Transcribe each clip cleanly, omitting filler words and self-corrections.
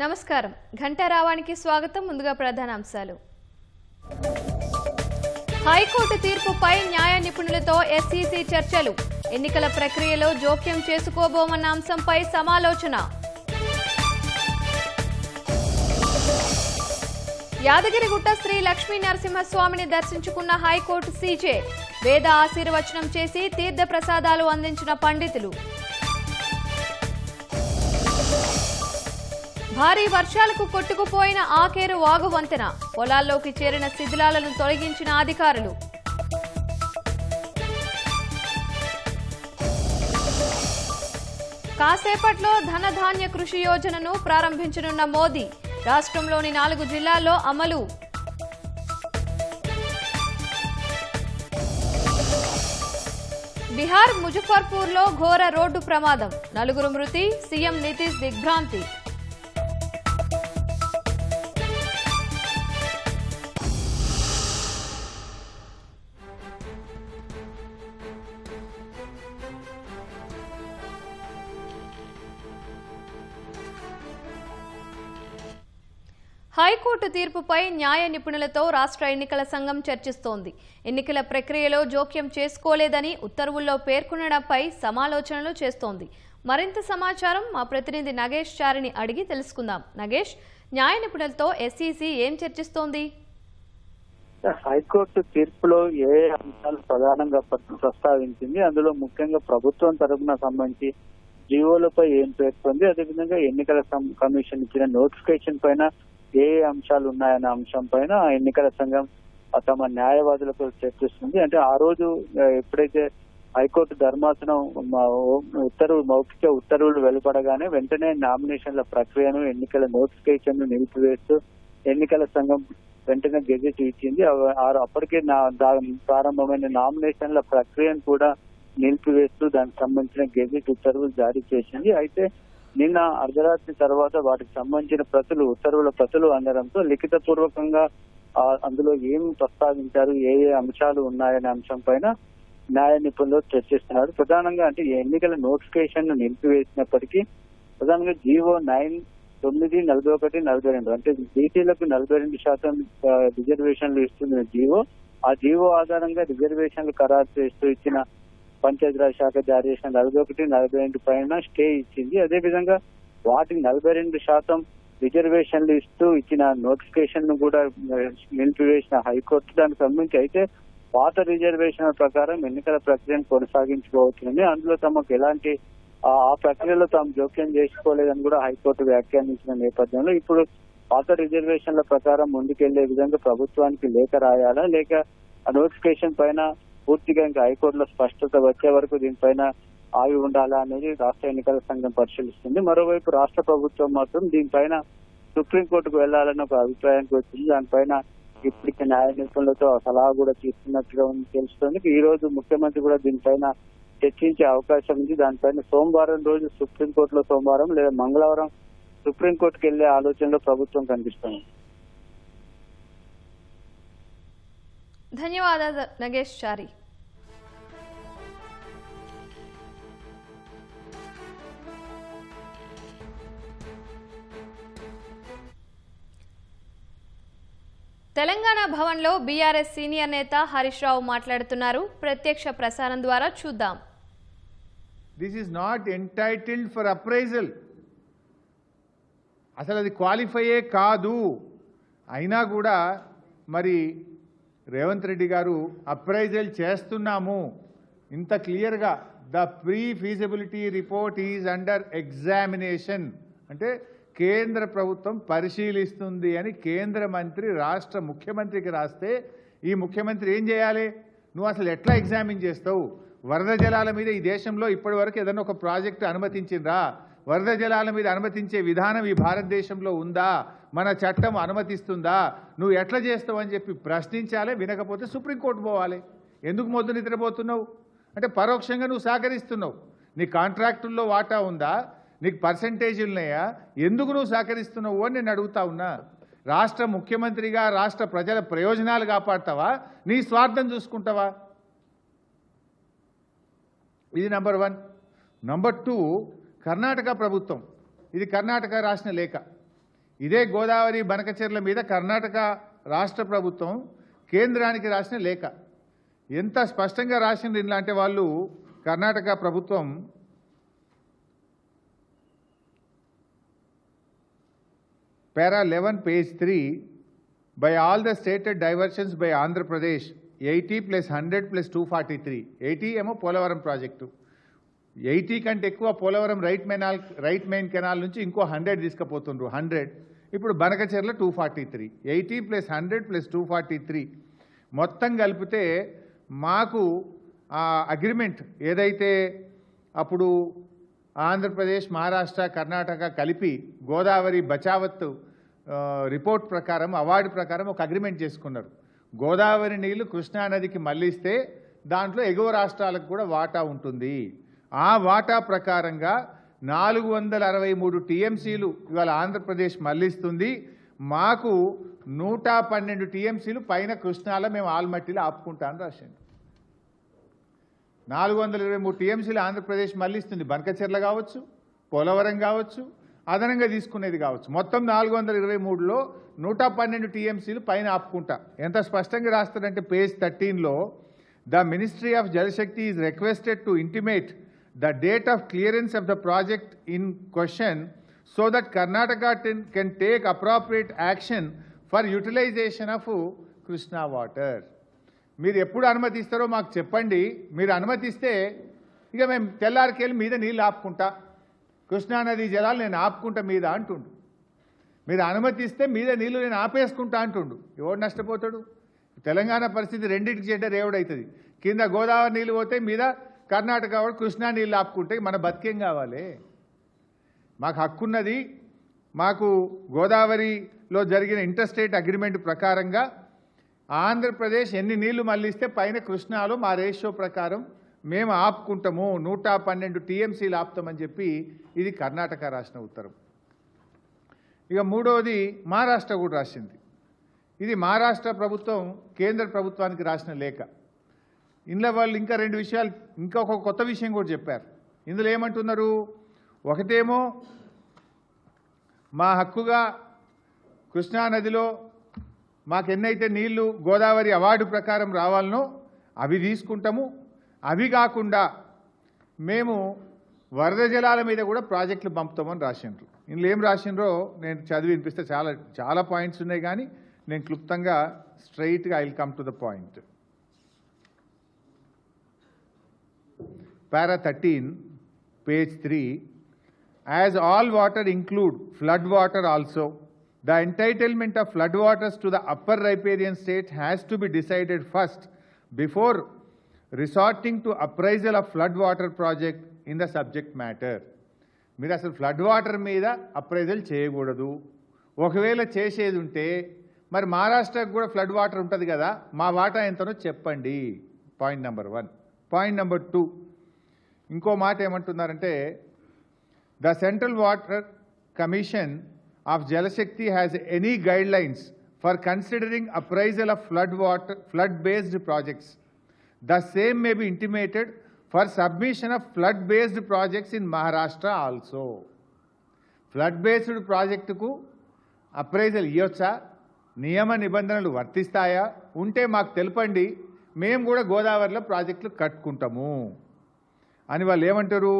నమస్కారం ఘంటారావానికి స్వాగతం ముందుగా ప్రధానాంశాలు హైకోర్టు తీర్పుపై న్యాయ నిపుణులతో ఎస్ఈసీ చర్చలు ఎన్నికల ప్రక్రియలో జోక్యం చేసుకోబోమన్న అంశంపై సమాలోచన యాదగిరిగుట్ట శ్రీ లక్ష్మీ నరసింహస్వామిని దర్శించుకున్న హైకోర్టు సీజే వేద ఆశీర్వచనం చేసి తీర్థ ప్రసాదాలు అందించిన పండితులు భారీ వర్షాలకు కొట్టుకుపోయిన ఆకేరు వాగు వంతెన పొలాల్లోకి చేరిన శిథిలాలను తొలగించిన అధికారులు కాసేపట్లో ధనధాన్య కృషి యోజనను ప్రారంభించనున్న మోదీ రాష్ట్రంలోని 4 జిల్లాల్లో అమలు బిహార్ ముజఫర్పూర్లో ఘోర రోడ్డు ప్రమాదం 4 మృతి సీఎం నితీష్ దిగ్భ్రాంతి హైకోర్టు తీర్పుపై న్యాయ నిపుణులతో రాష్ట్ర ఎన్నికల సంఘం చర్చిస్తోంది. ఎన్నికల ప్రక్రియలో జోక్యం చేసుకోలేదని ఉత్తర్వుల్లో పేర్కొనడంపై సమాలోచనలు చేస్తోంది. మరింత సమాచారం మా ప్రతినిధి నగేష్ చారిని అడిగి తెలుసుకుందాం. నగేష్, న్యాయ నిపుణులతో ఎస్ఈసీ ఏం చర్చిస్తోంది? హైకోర్టు తీర్పులో ఏ అంశాలు ప్రధానంగా ప్రస్తావించింది, అందులో ముఖ్యంగా ప్రభుత్వం తరఫున సంబంధించి జీవోలపై ఏం పేర్కొంది, అదేవిధంగా ఎన్నికల కమిషన్ ఇచ్చిన నోటిఫికేషన్ పైన ఏ అంశాలు ఉన్నాయన్న అంశం పైన ఎన్నికల సంఘం తమ న్యాయవాదులతో చర్చిస్తుంది. అంటే ఆ రోజు ఎప్పుడైతే హైకోర్టు ధర్మాసనం మౌఖిక ఉత్తర్వులు వెలువడగానే వెంటనే నామినేషన్ల ప్రక్రియను ఎన్నికల నోటిఫికేషన్ ను నిలిపివేస్తూ ఎన్నికల సంఘం వెంటనే గెజెట్ ఇచ్చింది. అప్పటికే ప్రారంభమైన నామినేషన్ల ప్రక్రియను కూడా నిలిపివేస్తూ దానికి సంబంధించిన గెజెట్ ఉత్తర్వులు జారీ చేసింది. అయితే నిన్న అర్ధరాత్రి తర్వాత వాటికి సంబంధించిన ఉత్తర్వుల ప్రతులు అందడంతో లిఖిత పూర్వకంగా అందులో ఏం ప్రస్తావించారు, ఏ అంశాలు ఉన్నాయనే అంశం పైన న్యాయ నిపుణులు చర్చిస్తున్నారు. ప్రధానంగా అంటే ఎన్నికల నోటిఫికేషన్ ను నిలిపివేసినప్పటికీ ప్రధానంగా జీవో 9/9/41/42 అంటే బీసీలకు 42% రిజర్వేషన్లు ఇస్తున్న జీవో, ఆ జీవో ఆధారంగా రిజర్వేషన్లు ఖరారు చేస్తూ ఇచ్చిన పంచాయతీరాజ్ శాఖ జారీ చేసిన 41/42 పైన స్టే ఇచ్చింది. అదేవిధంగా వాటికి 42% రిజర్వేషన్లు ఇస్తూ ఇచ్చిన నోటిఫికేషన్ ను కూడా నిలిపివేసిన హైకోర్టు దానికి సంబంధించి అయితే పాత రిజర్వేషన్ల ప్రకారం ఎన్నికల ప్రక్రియను కొనసాగించుకోవచ్చునని, అందులో తమకు ఎలాంటి ఆ ప్రక్రియలో తాము జోక్యం చేసుకోలేదని కూడా హైకోర్టు వ్యాఖ్యానించిన నేపథ్యంలో ఇప్పుడు పాత రిజర్వేషన్ల ప్రకారం ముందుకెళ్లే విధంగా ప్రభుత్వానికి లేఖ రాయాలా, లేక ఆ నోటిఫికేషన్ పైన పూర్తిగా ఇంకా హైకోర్టులో స్పష్టత వచ్చే వరకు దీనిపైన ఆగి ఉండాలా అనేది రాష్ట్ర ఎన్నికల సంఘం పరిశీలిస్తుంది. మరోవైపు రాష్ట్ర ప్రభుత్వం మాత్రం దీనిపైన సుప్రీంకోర్టుకు వెళ్లాలని ఒక అభిప్రాయానికి వచ్చింది. దానిపైన ఇప్పటికే న్యాయ నిపుణులతో సలహా కూడా తీసుకున్నట్టుగా తెలుస్తుంది. ఈ రోజు ముఖ్యమంత్రి కూడా దీనిపైన చర్చించే అవకాశం ఉంది. దానిపైన సోమవారం రోజు సుప్రీంకోర్టులో, సోమవారం లేదా మంగళవారం సుప్రీంకోర్టుకు వెళ్లే ఆలోచనలో ప్రభుత్వం కనిపిస్తుంది. ధన్యవాదాలు నగేష్ చారి. తెలంగాణ భవన్లో బీఆర్ఎస్ సీనియర్ నేత హరీష్ రావు మాట్లాడుతున్నారు. ప్రత్యక్ష ప్రసారం ద్వారా చూద్దాం. This is not entitled for appraisal. అసలు అది క్వాలిఫైయే కాదు. అయినా కూడా మరి రేవంత్ రెడ్డి గారు అప్రైజల్ చేస్తున్నాము ఇంత క్లియర్గా, the pre feasibility report is under examination అంటే కేంద్ర ప్రభుత్వం పరిశీలిస్తుంది అని కేంద్ర మంత్రి రాష్ట్ర ముఖ్యమంత్రికి రాస్తే ఈ ముఖ్యమంత్రి ఏం చేయాలి? నువ్వు అసలు ఎట్లా ఎగ్జామిన్ చేస్తావు? వరద జలాల మీద ఈ దేశంలో ఇప్పటి వరకు ఏదైనా ఒక ప్రాజెక్టు అనుమతించిండ్రా? వరద జలాల మీద అనుమతించే విధానం ఈ భారతదేశంలో ఉందా? మన చట్టం అనుమతిస్తుందా? నువ్వు ఎట్లా చేస్తావు అని చెప్పి ప్రశ్నించాలి. వినకపోతే సుప్రీంకోర్టు పోవాలి. ఎందుకు మొద్దు నిద్రపోతున్నావు అంటే పరోక్షంగా నువ్వు సహకరిస్తున్నావు. నీ కాంట్రాక్టుల్లో వాటా ఉందా? నీకు పర్సంటేజీలు ఉన్నాయా? ఎందుకు నువ్వు సహకరిస్తున్నావు అని నేను అడుగుతా ఉన్నా. రాష్ట్ర ముఖ్యమంత్రిగా రాష్ట్ర ప్రజల ప్రయోజనాలు కాపాడతావా, నీ స్వార్థం చూసుకుంటావా? ఇది నంబర్ 1. నంబర్ 2, కర్ణాటక ప్రభుత్వం, ఇది కర్ణాటక రాసిన లేఖ. ఇదే గోదావరి బనకచెర్ల మీద కర్ణాటక రాష్ట్ర ప్రభుత్వం కేంద్రానికి రాసిన లేఖ ఎంత స్పష్టంగా రాసింది ఇలా అంటే వాళ్ళు కర్ణాటక ప్రభుత్వం para 11 page 3 by all the stated diversions by Andhra Pradesh 80 plus 100 plus 243 80 ఏమో పోలవరం ప్రాజెక్టు 80 కంటే ఎక్కువ పోలవరం రైట్ మెయిన్ కెనాల్ నుంచి ఇంకో 100 తీసుకుపోతుండ్రు 100 ఇప్పుడు బనకచెర్ల 243 80 ప్లస్ 100 ప్లస్ 243 మొత్తం కలిపితే మాకు ఆ అగ్రిమెంట్ ఏదైతే అప్పుడు ఆంధ్రప్రదేశ్ మహారాష్ట్ర కర్ణాటక కలిపి గోదావరి బచావత్ రిపోర్ట్ ప్రకారం అవార్డు ప్రకారం ఒక అగ్రిమెంట్ చేసుకున్నారు గోదావరి నీళ్లు కృష్ణానదికి మళ్లిస్తే దాంట్లో ఎగువ రాష్ట్రాలకు కూడా వాటా ఉంటుంది ఆ వాటా ప్రకారంగా 463 టీఎంసీలు ఇవాళ ఆంధ్రప్రదేశ్ మళ్లిస్తుంది మాకు 112 టీఎంసీలు పైన కృష్ణాలో మేము ఆల్మట్టిలో ఆపుకుంటామని రాసింది 423 టీఎంసీలు ఆంధ్రప్రదేశ్ మళ్లిస్తుంది బనకచెర్ల కావచ్చు పోలవరం కావచ్చు అదనంగా తీసుకునేది కావచ్చు మొత్తం 423లో 112 టీఎంసీలు పైన ఆపుకుంటా ఎంత స్పష్టంగా రాస్తారంటే పేజ్ 13లో the ministry of Jal Shakti is requested to intimate the date of clearance of the project in question so that Karnataka can take appropriate action for utilization of Krishna water. మీరు ఎప్పుడు అనుమతిస్తారో మాకు చెప్పండి మీరు అనుమతిస్తే ఇక మేము తెల్లారికెళ్ళి మీద నీళ్ళు ఆపుకుంటా కృష్ణానది జలాలు నేను ఆపుకుంటా మీద అంటుండు మీరు అనుమతిస్తే మీద నీళ్ళు నేను ఆపేసుకుంటా అంటుండు ఎవడు నష్టపోతాడు తెలంగాణ పరిస్థితి రెండింటికి చెడ్డ రేవుడవుతుంది కింద గోదావరి నీళ్ళు పోతే మీద కర్ణాటక వాడు కృష్ణా నీళ్ళు ఆపుకుంటే మన బతికేం కావాలి మాకు హక్కున్నది మాకు గోదావరిలో జరిగిన ఇంటర్స్టేట్ అగ్రిమెంట్ ప్రకారంగా ఆంధ్రప్రదేశ్ ఎన్ని నీళ్లు మళ్లిస్తే పైన కృష్ణాలో మా రేషియో ప్రకారం మేము ఆపుకుంటాము 112 టీఎంసీలు ఆపుతామని చెప్పి ఇది కర్ణాటక రాసిన ఉత్తరం ఇక మూడవది మహారాష్ట్ర కూడా రాసింది ఇది మహారాష్ట్ర ప్రభుత్వం కేంద్ర ప్రభుత్వానికి రాసిన లేఖ ఇందులో వాళ్ళు ఇంకా రెండు విషయాలు ఇంకా ఒక కొత్త విషయం కూడా చెప్పారు ఇందులో ఏమంటున్నారు ఒకటేమో మా హక్కుగా కృష్ణానదిలో మాకు ఎన్నైతే నీళ్లు గోదావరి అవార్డు ప్రకారం రావాలనో అవి తీసుకుంటాము అవి కాకుండా మేము వరద జలాల మీద కూడా ప్రాజెక్టులు పంపుతామని రాసిండ్రు ఇందులో ఏం రాసిండ్రో నేను చదివి వినిపిస్తే చాలా పాయింట్స్ ఉన్నాయి కానీ నేను క్లుప్తంగా స్ట్రైట్గా I will come to the point Para 13, page 3, as all water include flood water also, the entitlement of flood waters to the upper riparian state has to be decided first before resorting to appraisal of flood water project in the subject matter. మీరు అసలు flood water మీద appraisal చేయకూడదు ఒకవేళ చేసేది ఉంటే మరి మహారాష్ట్రకు కూడా ఫ్లడ్ వాటర్ ఉంటుంది కదా మా వాటా ఎంతనో చెప్పండి పాయింట్ నెంబర్ 1 పాయింట్ నెంబర్ 2 ఇంకో మాట ఏమంటున్నారంటే the central water commission of Jalshakti has any guidelines for considering appraisal of flood based projects the same may be intimated for submission of flood based projects in Maharashtra also flood based ప్రాజెక్టుకు appraisal ఇవ్వచ్చా నియమ నిబంధనలు వర్తిస్తాయా ఉంటే మాకు తెలపండి మేము కూడా గోదావరిలో ప్రాజెక్టులు కట్టుకుంటాము అని వాళ్ళు ఏమంటారు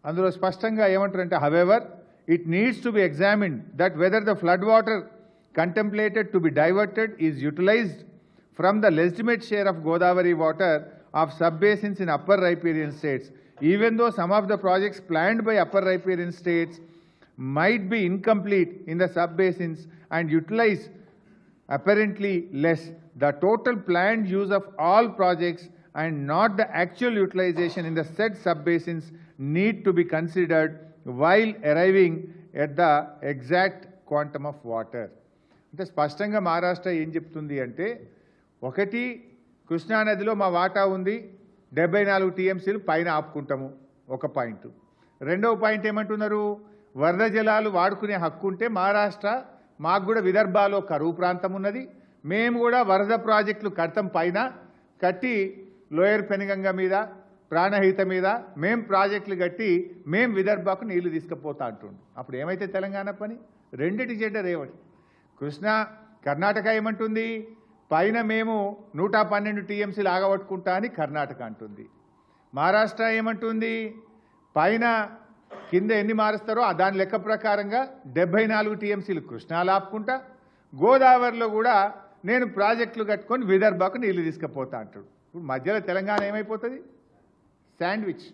అందులో స్పష్టంగా ఏమంటారంటే however it needs to be examined that whether the flood water contemplated to be diverted is utilised from the legitimate share of Godavari water of sub basins in upper riparian states even though some of the projects planned by upper riparian states might be incomplete in the sub-basins and utilize apparently less. The total planned use of all projects and not the actual utilization in the said sub-basins need to be considered while arriving at the exact quantum of water. అంటే స్పష్టంగా మహారాష్ట్ర ఏం చెప్తుంది అంటే ఒకటి కృష్ణానదిలో మా వాటా ఉంది 74 టీఎంసీలు పైన ఆపుకుంటాము ఒక పాయింట్ రెండవ పాయింట్ ఏమంటున్నారు వరద జలాలు వాడుకునే హక్కు ఉంటే మహారాష్ట్ర మాకు కూడా విదర్భాలో కరువు ప్రాంతం ఉన్నది మేము కూడా వరద ప్రాజెక్టులు కడతాం పైన కట్టి లోయర్ పెనుగంగ మీద ప్రాణహిత మీద మేం ప్రాజెక్టులు కట్టి మేం విదర్భకు నీళ్లు తీసుకుపోతా అంటుండు. అప్పుడు ఏమైతే తెలంగాణ పని? రెండిటి చెడ్డ రేవటి. కృష్ణా కర్ణాటక ఏమంటుంది? పైన మేము 112 టీఎంసీలు ఆగబట్టుకుంటా అని కర్ణాటక అంటుంది. మహారాష్ట్ర ఏమంటుంది? పైన కింద ఎన్ని మారుస్తారో దాని లెక్క ప్రకారంగా 74 టీఎంసీలు కృష్ణాలు ఆపుకుంటా, గోదావరిలో కూడా నేను ప్రాజెక్టులు కట్టుకొని విదర్భకు నీళ్లు తీసుకుపోతా అంటాడు. ఇప్పుడు మధ్యలో తెలంగాణ ఏమైపోతుంది? శాండ్విచ్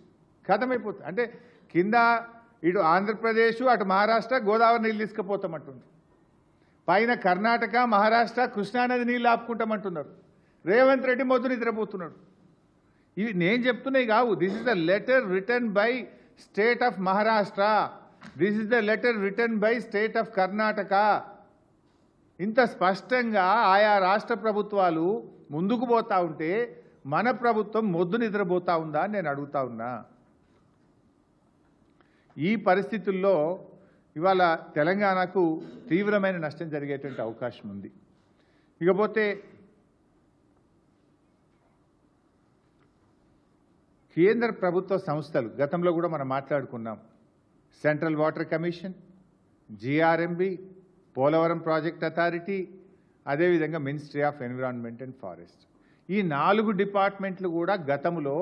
ఖతమైపోతుంది. అంటే కింద ఇటు ఆంధ్రప్రదేశ్, అటు మహారాష్ట్ర గోదావరి నీళ్ళు తీసుకుపోతామంటుంది. పైన కర్ణాటక, మహారాష్ట్ర కృష్ణానది నీళ్ళు ఆపుకుంటామంటున్నారు. రేవంత్ రెడ్డి మొద్దు నిద్రపోతున్నాడు. ఇవి నేను చెప్తున్నాయి కావు. This is the letter written by state of Maharashtra, this is the letter written by state of Karnataka. ఇంత స్పష్టంగా ఆయా రాష్ట్ర ప్రభుత్వాలు ముందుకు పోతా ఉంటే మన ప్రభుత్వం మొద్దు నిద్రపోతా ఉందా అని నేను అడుగుతా ఉన్నా. ఈ పరిస్థితుల్లో ఇవాళ తెలంగాణకు తీవ్రమైన నష్టం జరిగేటువంటి అవకాశం ఉంది. ఇకపోతే కేంద్ర ప్రభుత్వ సంస్థలు గతంలో కూడా మనం మాట్లాడుకున్నాం. Central water commission, GRMB, Polavaram project authority, అదేవిధంగా ministry of environment and forest. ఈ 4 డిపార్ట్మెంట్లు కూడా గతంలో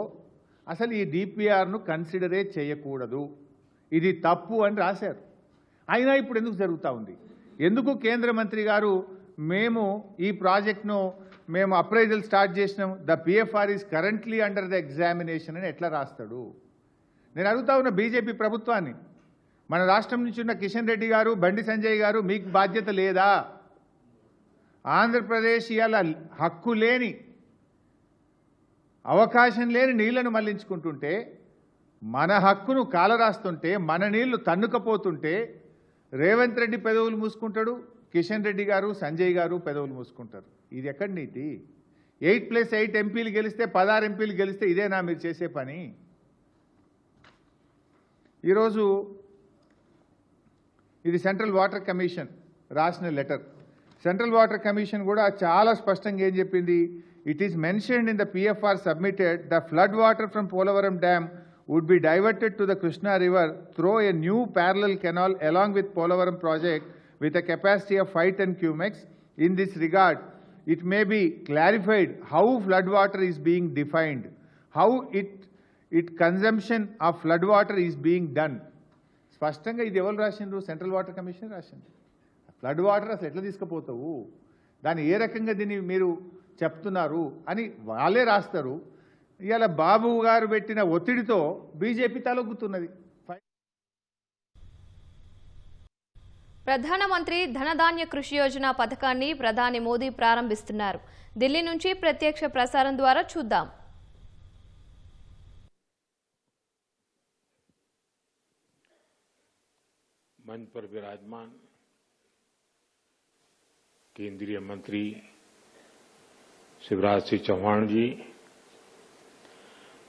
అసలు ఈ డిపిఆర్ను కన్సిడరే చేయకూడదు, ఇది తప్పు అని రాశారు. అయినా ఇప్పుడు ఎందుకు జరుగుతూ ఉంది? ఎందుకు కేంద్ర మంత్రి గారు మేము ఈ ప్రాజెక్ట్ను మేము అప్రైజల్ స్టార్ట్ చేసినాం, the PFR is currently under the examination అని ఎట్లా రాస్తాడు? నేను అడుగుతా ఉన్న బీజేపీ ప్రభుత్వాన్ని, మన రాష్ట్రం నుంచి ఉన్న కిషన్ రెడ్డి గారు, బండి సంజయ్ గారు, మీకు బాధ్యత లేదా? ఆంధ్రప్రదేశ్ ఇవాళ హక్కు లేని, అవకాశం లేని నీళ్లను మళ్లించుకుంటుంటే, మన హక్కును కాలరాస్తుంటే, మన నీళ్లు తన్నుకపోతుంటే రేవంత్ రెడ్డి పెదవులు మూసుకుంటాడు, కిషన్ రెడ్డి గారు, సంజయ్ గారు పెదవులు మూసుకుంటారు. ఇది ఎక్కడి నీతి? 8+8 ఎంపీలు గెలిస్తే, 16 ఎంపీలు గెలిస్తే ఇదేనా మీరు చేసే పని? ఈరోజు ఇది సెంట్రల్ వాటర్ కమిషన్ రాసిన లెటర్. సెంట్రల్ వాటర్ కమిషన్ కూడా చాలా స్పష్టంగా ఏం చెప్పింది? It is mentioned in the PFR submitted the flood water from Polavaram dam would be diverted to the Krishna river through a new parallel canal along with Polavaram project with a capacity of 510 cumex. In this regard, it may be clarified how flood water is being defined, how it consumption of flood water is being done. స్పష్టంగా ఇది ఎవరు రాసిండ్రు? Central water commission రాసింది. Flood water అసలు ఎట్లా తీసుకుపోతావు, దాన్ని ఏ రకంగా దీన్ని మీరు చెప్తున్నారు అని వాళ్ళే రాస్తారు. ఇవాళ బాబు గారు పెట్టిన ఒత్తిడితో బీజేపీ తలొగ్గుతున్నది. ప్రధానమంత్రి ధనధాన్య కృషి యోజన పథకాన్ని ప్రధాని మోదీ ప్రారంభిస్తున్నారు. ఢిల్లీ నుంచి ప్రత్యక్ష ప్రసారం ద్వారా చూద్దాం. मंच पर विराजमान केंद्रीय मंत्री शिवराज सिंह चौहान जी,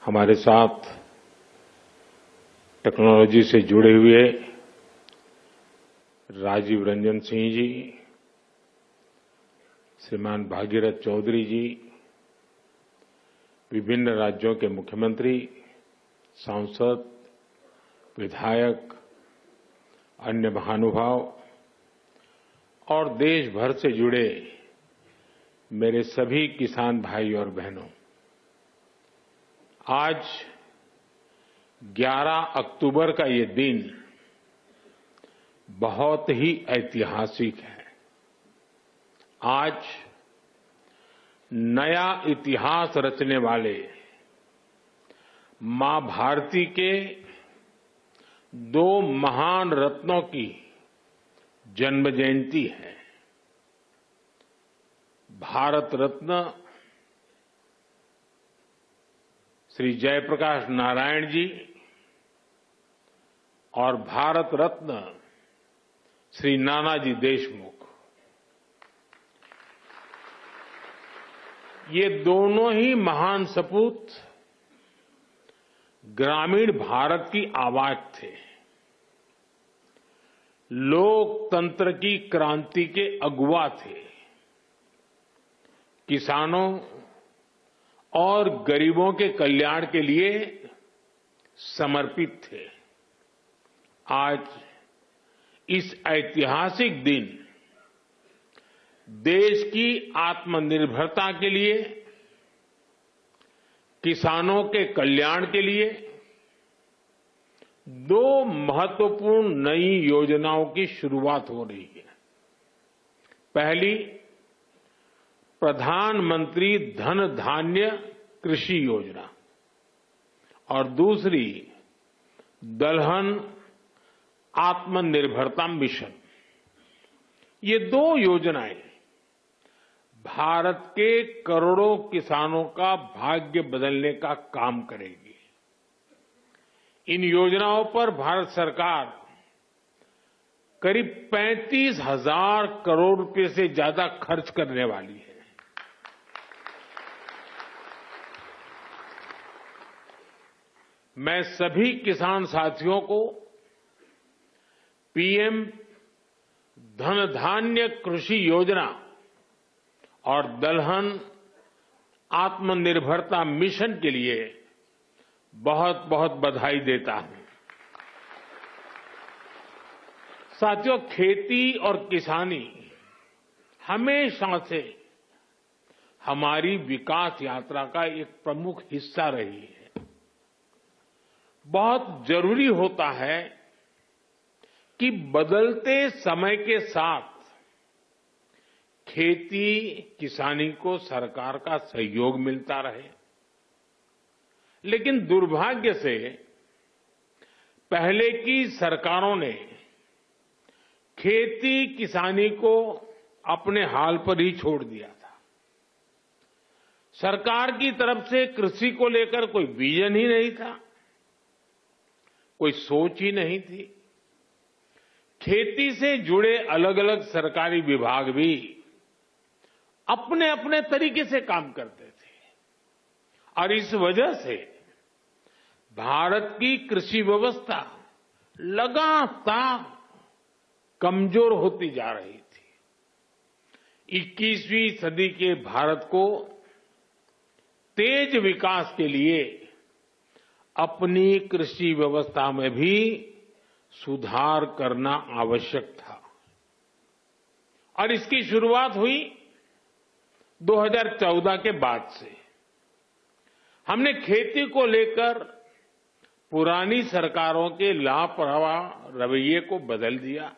हमारे साथ टेक्नोलॉजी से जुड़े हुए राजीव रंजन सिंह जी, श्रीमान भागीरथ चौधरी जी, विभिन्न राज्यों के मुख्यमंत्री, सांसद, विधायक, अन्य महानुभाव और देश भर से जुड़े मेरे सभी किसान भाई और बहनों, आज 11 अक्टूबर का ये दिन बहुत ही ऐतिहासिक है। आज नया इतिहास रचने वाले मां भारती के 2 महान रत्नों की जन्म जयंती है। भारत रत्न श्री जयप्रकाश नारायण जी और भारत रत्न श्री नानाजी देशमुख, ये दोनों ही महान सपूत ग्रामीण भारत की आवाज थे, लोकतंत्र की क्रांति के अगुवा थे, किसानों और गरीबों के कल्याण के लिए समर्पित थे। आज इस ऐतिहासिक दिन देश की आत्मनिर्भरता के लिए, किसानों के कल्याण के लिए दो महत्वपूर्ण नई योजनाओं की शुरुआत हो रही है। पहली, प्रधानमंत्री धन धान्य कृषि योजना और दूसरी दलहन आत्मनिर्भरता मिशन। ये दो योजनाएं भारत के करोड़ों किसानों का भाग्य बदलने का काम करेगी। इन योजनाओं पर भारत सरकार करीब 35,000 करोड़ रुपए से ज्यादा खर्च करने वाली है। मैं सभी किसान साथियों को पीएम धन धान्य कृषि योजना और दलहन आत्मनिर्भरता मिशन के लिए बहुत बहुत बधाई देता हूं। साथियों, खेती और किसानी हमेशा से हमारी विकास यात्रा का एक प्रमुख हिस्सा रही है। बहुत जरूरी होता है कि बदलते समय के साथ खेती किसानी को सरकार का सहयोग मिलता रहे, लेकिन दुर्भाग्य से पहले की सरकारों ने खेती किसानी को अपने हाल पर ही छोड़ दिया था। सरकार की तरफ से कृषि को लेकर कोई विजन ही नहीं था, कोई सोच ही नहीं थी। खेती से जुड़े अलग अलग सरकारी विभाग भी अपने अपने तरीके से काम करते थे और इस वजह से भारत की कृषि व्यवस्था लगातार कमजोर होती जा रही थी। 21वीं सदी के भारत को तेज विकास के लिए अपनी कृषि व्यवस्था में भी सुधार करना आवश्यक था और इसकी शुरुआत हुई 2014 के बाद से। हमने खेती को लेकर पुरानी सरकारों के लापरवाह रवैये को बदल दिया।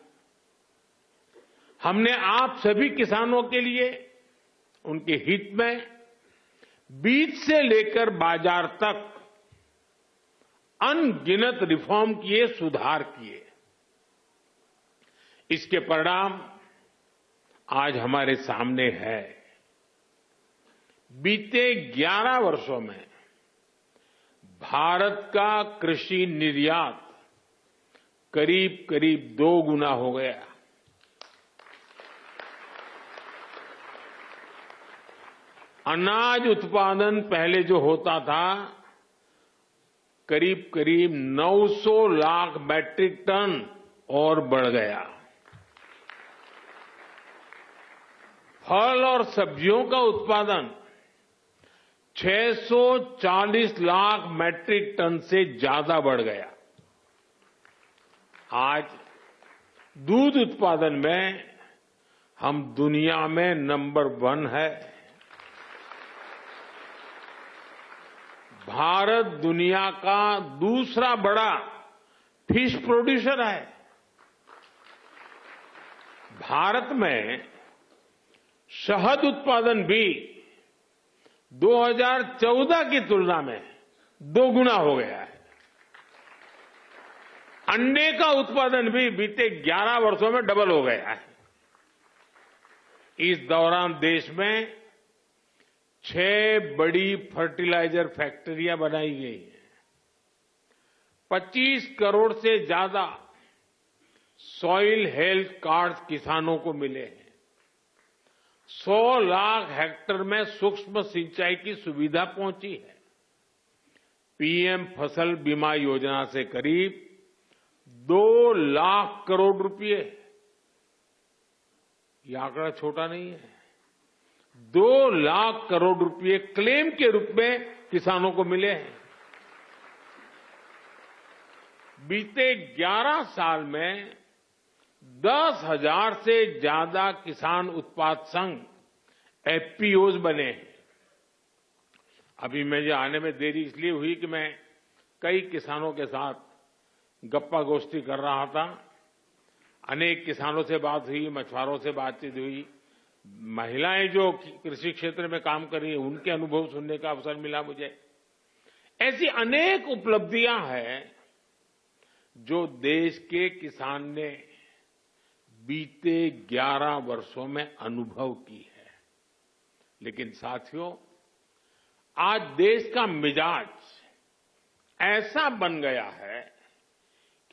हमने आप सभी किसानों के लिए उनके हित में बीज से लेकर बाजार तक अनगिनत रिफॉर्म किए, सुधार किए। इसके परिणाम आज हमारे सामने है। बीते 11 वर्षों में भारत का कृषि निर्यात करीब करीब 2 गुना हो गया। अनाज उत्पादन पहले जो होता था करीब करीब 900 लाख मैट्रिक टन और बढ़ गया। फल और सब्जियों का उत्पादन 640 लाख मैट्रिक टन से ज्यादा बढ़ गया। आज दूध उत्पादन में हम दुनिया में नंबर 1 है। भारत दुनिया का दूसरा बड़ा फिश प्रोड्यूसर है। भारत में शहद उत्पादन भी 2014 की तुलना में 2 गुना हो गया है। अंडे का उत्पादन भी बीते 11 वर्षों में डबल हो गया है। इस दौरान देश में 6 बड़ी फर्टिलाइजर फैक्ट्रियां बनाई गई हैं। 25 करोड़ से ज्यादा सॉइल हेल्थ कार्ड किसानों को मिले हैं। 100 लाख हेक्टेयर में सूक्ष्म सिंचाई की सुविधा पहुंची है। पीएम फसल बीमा योजना से करीब 2 लाख करोड़ रुपए, ये आंकड़ा छोटा नहीं है, 2 लाख करोड़ रुपए क्लेम के रूप में किसानों को मिले हैं। बीते 11 साल में 10,000 से ज्यादा किसान उत्पाद संघ एफपीओज बने हैं। अभी मुझे आने में देरी इसलिए हुई कि मैं कई किसानों के साथ गप्पा गोष्ठी कर रहा था। अनेक किसानों से बात हुई, मछुआरों से बातचीत हुई, महिलाएं जो कृषि क्षेत्र में काम कर रही हैं उनके अनुभव सुनने का अवसर मिला मुझे। ऐसी अनेक उपलब्धियां हैं जो देश के किसान ने बीते 11 वर्षों में अनुभव की है। लेकिन साथियों, आज देश का मिजाज ऐसा बन गया है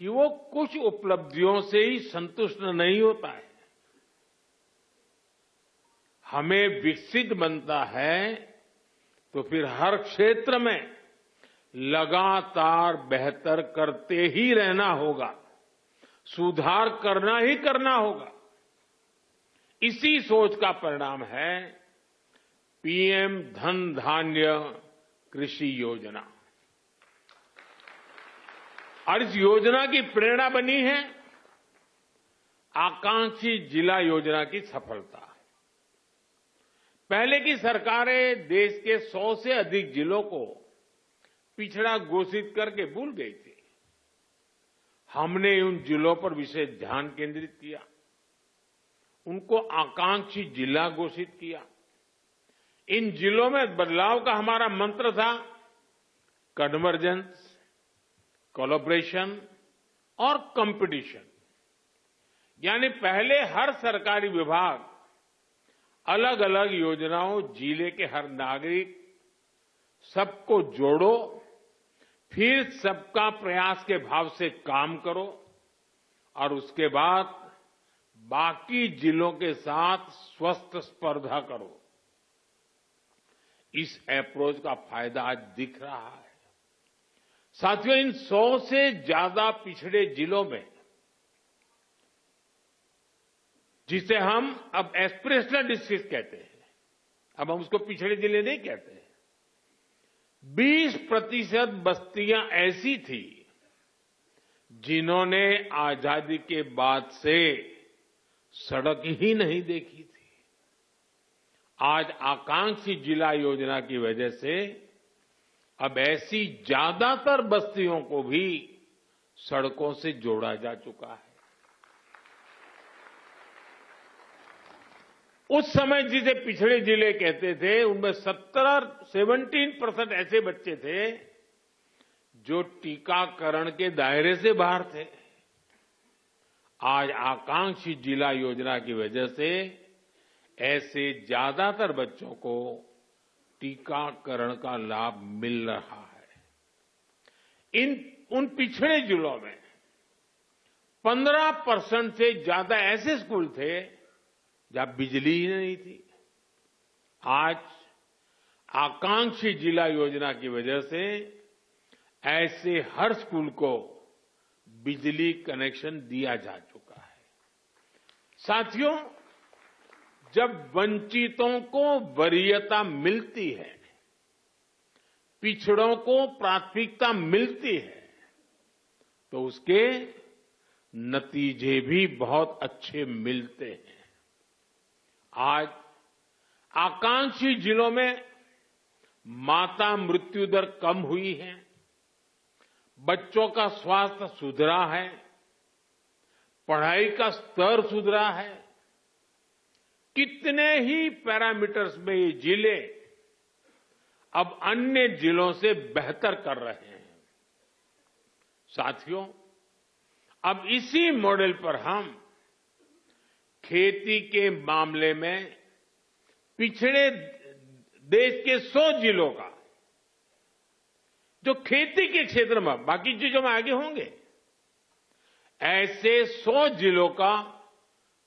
कि वो कुछ उपलब्धियों से ही संतुष्ट नहीं होता है। हमें विकसित बनता है तो फिर हर क्षेत्र में लगातार बेहतर करते ही रहना होगा, सुधार करना ही करना होगा। इसी सोच का परिणाम है पीएम धन धान्य कृषि योजना। और इस योजना की प्रेरणा बनी है आकांक्षी जिला योजना की सफलता। पहले की सरकारें देश के 100 से अधिक जिलों को पिछड़ा घोषित करके भूल गई थी। हमने उन जिलों पर विशेष ध्यान केंद्रित किया, उनको आकांक्षी जिला घोषित किया। इन जिलों में बदलाव का हमारा मंत्र था कन्वर्जेंस, कोलैबोरेशन और कंपटीशन। यानी पहले हर सरकारी विभाग अलग अलग योजनाओं, जिले के हर नागरिक, सबको जोड़ो, फिर सबका प्रयास के भाव से काम करो और उसके बाद बाकी जिलों के साथ स्वस्थ स्पर्धा करो। इस अप्रोच का फायदा आज दिख रहा है। साथियों, इन 100 से ज्यादा पिछड़े जिलों में, जिसे हम अब एस्पिरेशनल डिस्ट्रिक्ट कहते हैं, अब हम उसको पिछड़े जिले नहीं कहते, 20% बस्तियां ऐसी थी जिन्होंने आजादी के बाद से सड़क ही नहीं देखी थी। आज आकांक्षी जिला योजना की वजह से अब ऐसी ज्यादातर बस्तियों को भी सड़कों से जोड़ा जा चुका है। उस समय जिसे पिछड़े जिले कहते थे, उनमें 17% ऐसे बच्चे थे जो टीकाकरण के दायरे से बाहर थे। आज आकांक्षी जिला योजना की वजह से ऐसे ज्यादातर बच्चों को टीकाकरण का लाभ मिल रहा है। उन पिछड़े जिलों में 15% से ज्यादा ऐसे स्कूल थे जहां बिजली ही नहीं थी। आज आकांक्षी जिला योजना की वजह से ऐसे हर स्कूल को बिजली कनेक्शन दिया जा चुका है। साथियों, जब वंचितों को वरीयता मिलती है, पिछड़ों को प्राथमिकता मिलती है, तो उसके नतीजे भी बहुत अच्छे मिलते हैं। आज आकांक्षी जिलों में माता मृत्यु दर कम हुई है, बच्चों का स्वास्थ्य सुधरा है, पढ़ाई का स्तर सुधरा है। कितने ही पैरामीटर्स में ये जिले अब अन्य जिलों से बेहतर कर रहे हैं। साथियों, अब इसी मॉडल पर हम खेती के मामले में पिछड़े देश के 100 जिलों का, जो खेती के क्षेत्र में, बाकी चीजों में आगे होंगे, ऐसे 100 जिलों का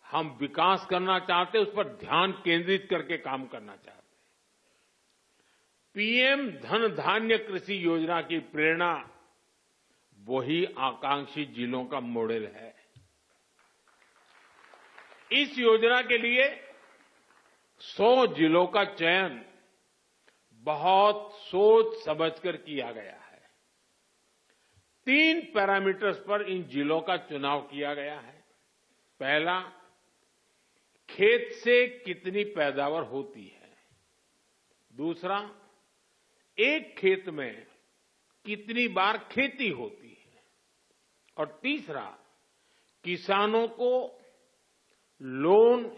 हम विकास करना चाहते हैं, उस पर ध्यान केंद्रित करके काम करना चाहते हैं। पीएम धन धान्य कृषि योजना की प्रेरणा वही आकांक्षी जिलों का मॉडल है। इस योजना के लिए 100 जिलों का चयन बहुत सोच समझकर किया गया है। 3 पैरामीटर्स पर इन जिलों का चुनाव किया गया है। पहला, खेत से कितनी पैदावार होती है। दूसरा, एक खेत में कितनी बार खेती होती है। और तीसरा, किसानों को लोन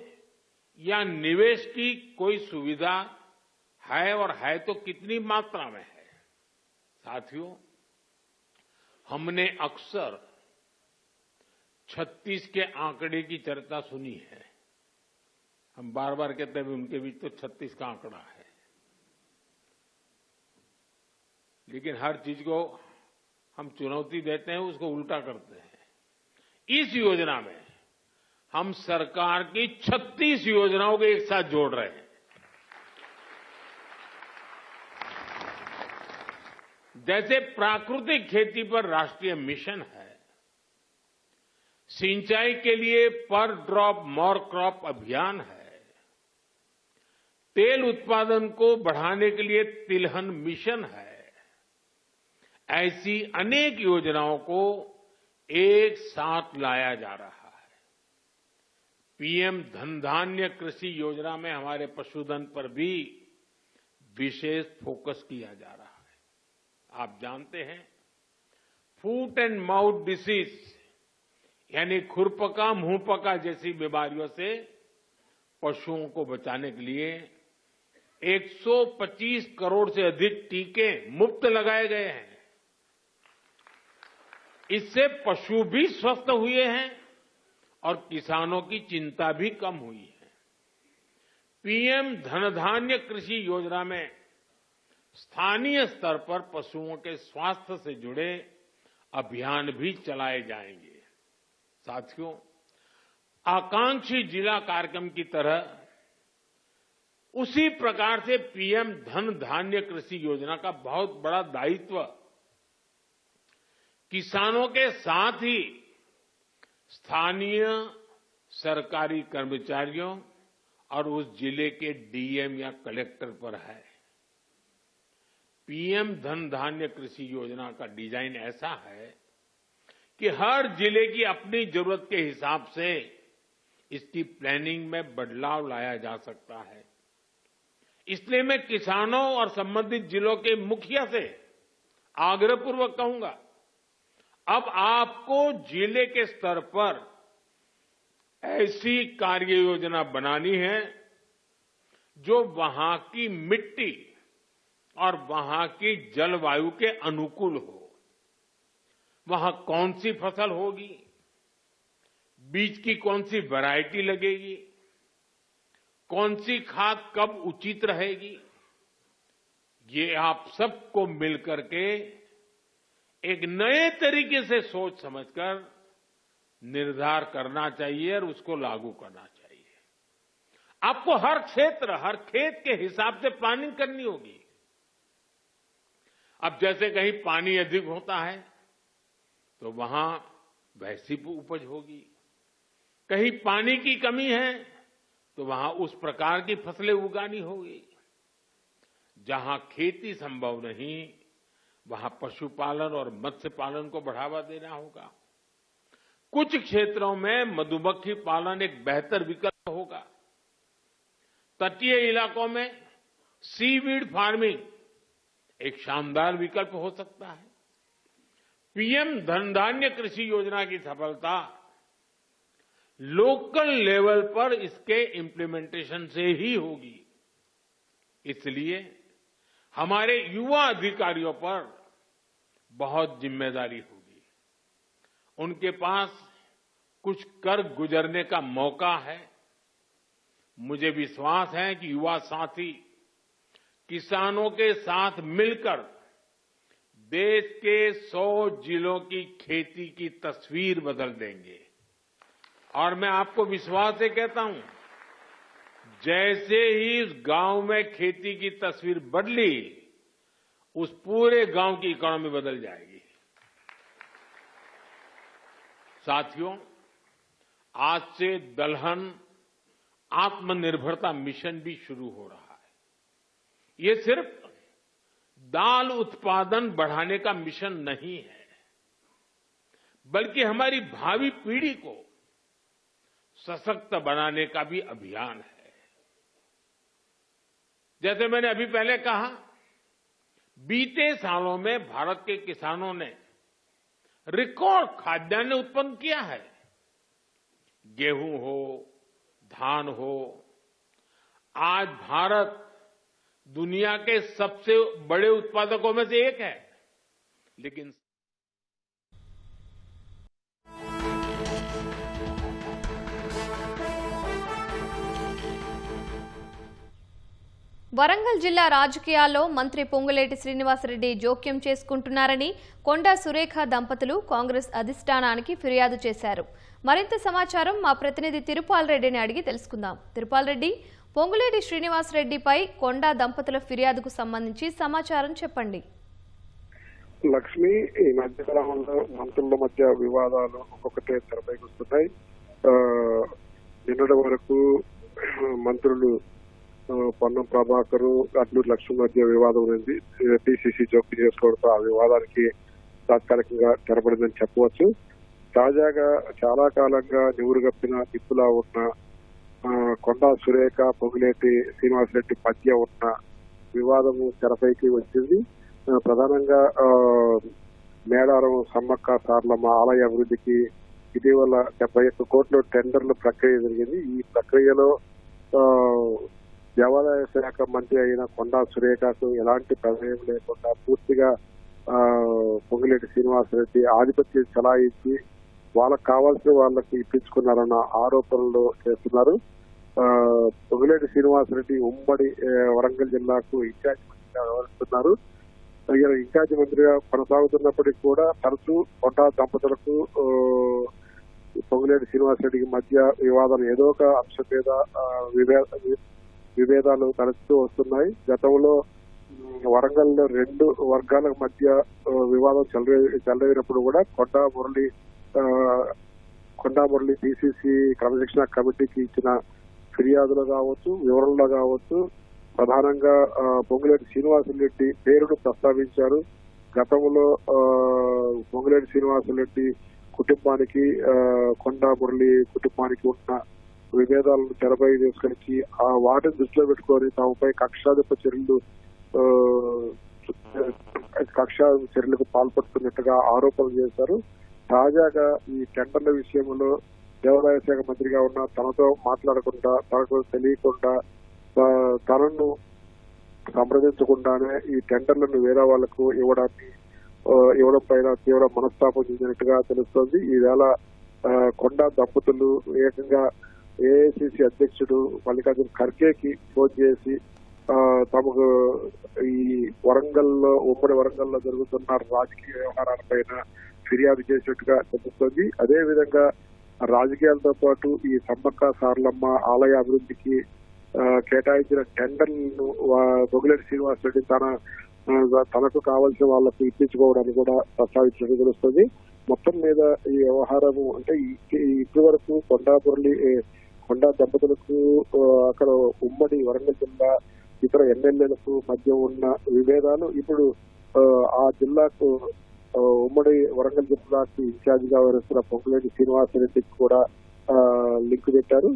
या निवेश की कोई सुविधा है और है तो कितनी मात्रा में है। साथियों, हमने अक्सर 36 के आंकड़े की चर्चा सुनी है। हम बार बार कहते हैं उनके बीच तो 36 का आंकड़ा है, लेकिन हर चीज को हम चुनौती देते हैं, उसको उल्टा करते हैं। इस योजना में हम सरकार की 36 योजनाओं को एक साथ जोड़ रहे हैं। जैसे प्राकृतिक खेती पर राष्ट्रीय मिशन है, सिंचाई के लिए पर ड्रॉप मोर क्रॉप अभियान है, तेल उत्पादन को बढ़ाने के लिए तिलहन मिशन है, ऐसी अनेक योजनाओं को एक साथ लाया जा रहा है। पीएम धन धान्य कृषि योजना में हमारे पशुधन पर भी विशेष फोकस किया जा रहा है। आप जानते हैं, फूट एंड माउथ डिसीज यानी खुरपका मुंहपका जैसी बीमारियों से पशुओं को बचाने के लिए 125 करोड़ से अधिक टीके मुफ्त लगाए गए हैं। इससे पशु भी स्वस्थ हुए हैं और किसानों की चिंता भी कम हुई है। पीएम धन धान्य कृषि योजना में स्थानीय स्तर पर पशुओं के स्वास्थ्य से जुड़े अभियान भी चलाए जाएंगे। साथियों, आकांक्षी जिला कार्यक्रम की तरह उसी प्रकार से पीएम धन धान्य कृषि योजना का बहुत बड़ा दायित्व किसानों के साथ ही स्थानीय सरकारी कर्मचारियों और उस जिले के डीएम या कलेक्टर पर है। पीएम धन धान्य कृषि योजना का डिजाइन ऐसा है कि हर जिले की अपनी जरूरत के हिसाब से इसकी प्लानिंग में बदलाव लाया जा सकता है। इसलिए मैं किसानों और संबंधित जिलों के मुखिया से आग्रहपूर्वक कहूंगा, अब आपको जिले के स्तर पर ऐसी कार्य योजना बनानी है जो वहां की मिट्टी और वहां की जलवायु के अनुकूल हो। वहां कौन सी फसल होगी, बीज की कौन सी वैरायटी लगेगी, कौन सी खाद कब उचित रहेगी, ये आप सबको मिलकर के एक नए तरीके से सोच समझकर निर्धार करना चाहिए और उसको लागू करना चाहिए। आपको हर क्षेत्र, हर खेत के हिसाब से प्लानिंग करनी होगी। अब जैसे कहीं पानी अधिक होता है तो वहां वैसी उपज होगी, कहीं पानी की कमी है तो वहां उस प्रकार की फसलें उगानी होगी। जहां खेती संभव नहीं वहां पशुपालन और मत्स्य पालन को बढ़ावा देना होगा। कुछ क्षेत्रों में मधुमक्खी पालन एक बेहतर विकल्प होगा। तटीय इलाकों में सीवीड फार्मिंग एक शानदार विकल्प हो सकता है। पीएम धन धान्य कृषि योजना की सफलता लोकल लेवल पर इसके इम्प्लीमेंटेशन से ही होगी। इसलिए हमारे युवा अधिकारियों पर बहुत जिम्मेदारी होगी। उनके पास कुछ कर गुजरने का मौका है। मुझे विश्वास है कि युवा साथी किसानों के साथ मिलकर देश के 100 जिलों की खेती की तस्वीर बदल देंगे। और मैं आपको विश्वास से कहता हूं, जैसे ही इस गांव में खेती की तस्वीर बदली, उस पूरे गांव की इकोनॉमी बदल जाएगी। साथियों, आज से दलहन आत्मनिर्भरता मिशन भी शुरू हो रहा है। ये सिर्फ दाल उत्पादन बढ़ाने का मिशन नहीं है, बल्कि हमारी भावी पीढ़ी को सशक्त बनाने का भी अभियान है। जैसे मैंने अभी पहले कहा, बीते सालों में भारत के किसानों ने रिकॉर्ड खाद्यान्न उत्पन्न किया है। गेहूं हो, धान हो, आज भारत दुनिया के सबसे बड़े उत्पादकों में से एक है। लेकिन వరంగల్ జిల్లా రాజకీయాల్లో మంత్రి పొంగులేటి శ్రీనివాసరెడ్డి జోక్యం చేసుకుంటున్నారని కొండా సురేఖ దంపతులు కాంగ్రెస్ అధిష్టానానికి ఫిర్యాదు చేశారు. మరింత సమాచారం మా ప్రతినిధి తిరుపాల్ రెడ్డిని అడిగి తెలుసుకుందాం. తిరుపాల్ రెడ్డి, పొంగులేటి శ్రీనివాసరెడ్డిపై కొండా దంపతుల ఫిర్యాదుకు సంబంధించి సమాచారం చెప్పండి. లక్ష్మి, ఈ మధ్యకాలంలో మంత్రుల మధ్య వివాదాలు ఒక్కొక్కటే తెరపైకి వస్తున్నాయి. నిన్నటి వరకు మంత్రులు పొన్నం ప్రభాకర్, అడ్లూరు లక్ష్మి మధ్య వివాదం ఉంది. పిసిసి జోక్యం చేసుకోవడంతో ఆ వివాదానికి తాత్కాలికంగా తెరపడిందని చెప్పవచ్చు. తాజాగా చాలా కాలంగా నివురుగప్పిన నిప్పులా ఉన్న కొండా సురేఖ, పొంగులేటి శ్రీనివాసరెడ్డి మధ్య ఉన్న వివాదము తెరపైకి వచ్చింది. ప్రధానంగా మేడారం సమ్మక్క సారలమ్మ ఆలయ అభివృద్ధికి ఇటీవల 71 కోట్ల టెండర్ల ప్రక్రియ జరిగింది. ఈ ప్రక్రియలో దేవాదాయ శాఖ మంత్రి అయిన కొండా సురేఖకు ఎలాంటి ప్రమేయం లేకుండా పూర్తిగా పొంగులేటి శ్రీనివాసరెడ్డి ఆధిపత్యం చలాయించి వాళ్ళకు కావాల్సిన వాళ్ళకి ఇప్పించుకున్నారన్న ఆరోపణలు చేస్తున్నారు. పొంగులేటి శ్రీనివాసరెడ్డి ఉమ్మడి వరంగల్ జిల్లాకు ఇన్ఛార్జ్ మంత్రిగా వ్యవహరిస్తున్నారు. ఇన్ఛార్జ్ మంత్రిగా కొనసాగుతున్నప్పటికీ కూడా తరచూ కొండా దంపతులకు పొంగులేటి శ్రీనివాసరెడ్డికి మధ్య వివాదాలు ఏదో ఒక అంశం మీద విభేదాలు తలెత్తుతూ వస్తున్నాయి. గతంలో వరంగల్లో 2 వర్గాల మధ్య వివాదం చెలరేగినప్పుడు కూడా కొండా మురళి పిసిసి క్రమశిక్షణ కమిటీకి ఇచ్చిన ఫిర్యాదులు కావచ్చు, వివరణలో కావచ్చు, ప్రధానంగా పొంగులేటి శ్రీనివాసరెడ్డి పేరును ప్రస్తావించారు. గతంలో పొంగులేటి శ్రీనివాసరెడ్డి కుటుంబానికి, కొండా మురళి కుటుంబానికి ఉన్న విభేదాలను తెరపై తీసుకొచ్చి ఆ వాటిని దృష్టిలో పెట్టుకొని తమపై కక్షాధిప చర్యలకు పాల్పడుతున్నట్టుగా ఆరోపణలు చేశారు. తాజాగా ఈ టెండర్ల విషయంలో దేవాదాయ శాఖ మంత్రిగా ఉన్న తనతో మాట్లాడకుండా, తనకు తెలియకుండా, తనను సంప్రదించకుండానే ఈ టెండర్లను వేరే వాళ్లకు ఇవ్వడం పైన తీవ్ర మనస్తాపం చెందినట్టుగా తెలుస్తోంది. ఈవేళ కొండా దంపతులు ఏకంగా ఏఐసిసి అధ్యక్షుడు మల్లికార్జున ఖర్గేకి ఫోన్ చేసి తమకు ఈ ఉమ్మడి వరంగల్లో జరుగుతున్న రాజకీయ వ్యవహారాలపైన ఫిర్యాదు చేసినట్టుగా తెలుస్తోంది. అదేవిధంగా రాజకీయాలతో పాటు ఈ సమ్మక్క సారలమ్మ ఆలయ అభివృద్ధికి కేటాయించిన టెండర్లను పొంగులేటి శ్రీనివాసరెడ్డి తనకు కావాల్సిన వాళ్లకు ఇప్పించుకోవడానికి కూడా ప్రస్తావించినట్టు తెలుస్తుంది. మొత్తం మీద ఈ వ్యవహారము అంటే ఇప్పటి వరకు కొండా దంపతులకు అక్కడ ఉమ్మడి వరంగల్ జిల్లా ఇతర ఎమ్మెల్యేలకు మధ్య ఉన్న విభేదాలు ఇప్పుడు ఆ జిల్లాకు ఉమ్మడి వరంగల్ జిల్లాకు ఇన్ఛార్జిగా వ్యవహరిస్తున్న పొంగులేటి శ్రీనివాసరెడ్డికి కూడా లింక్ పెట్టారు.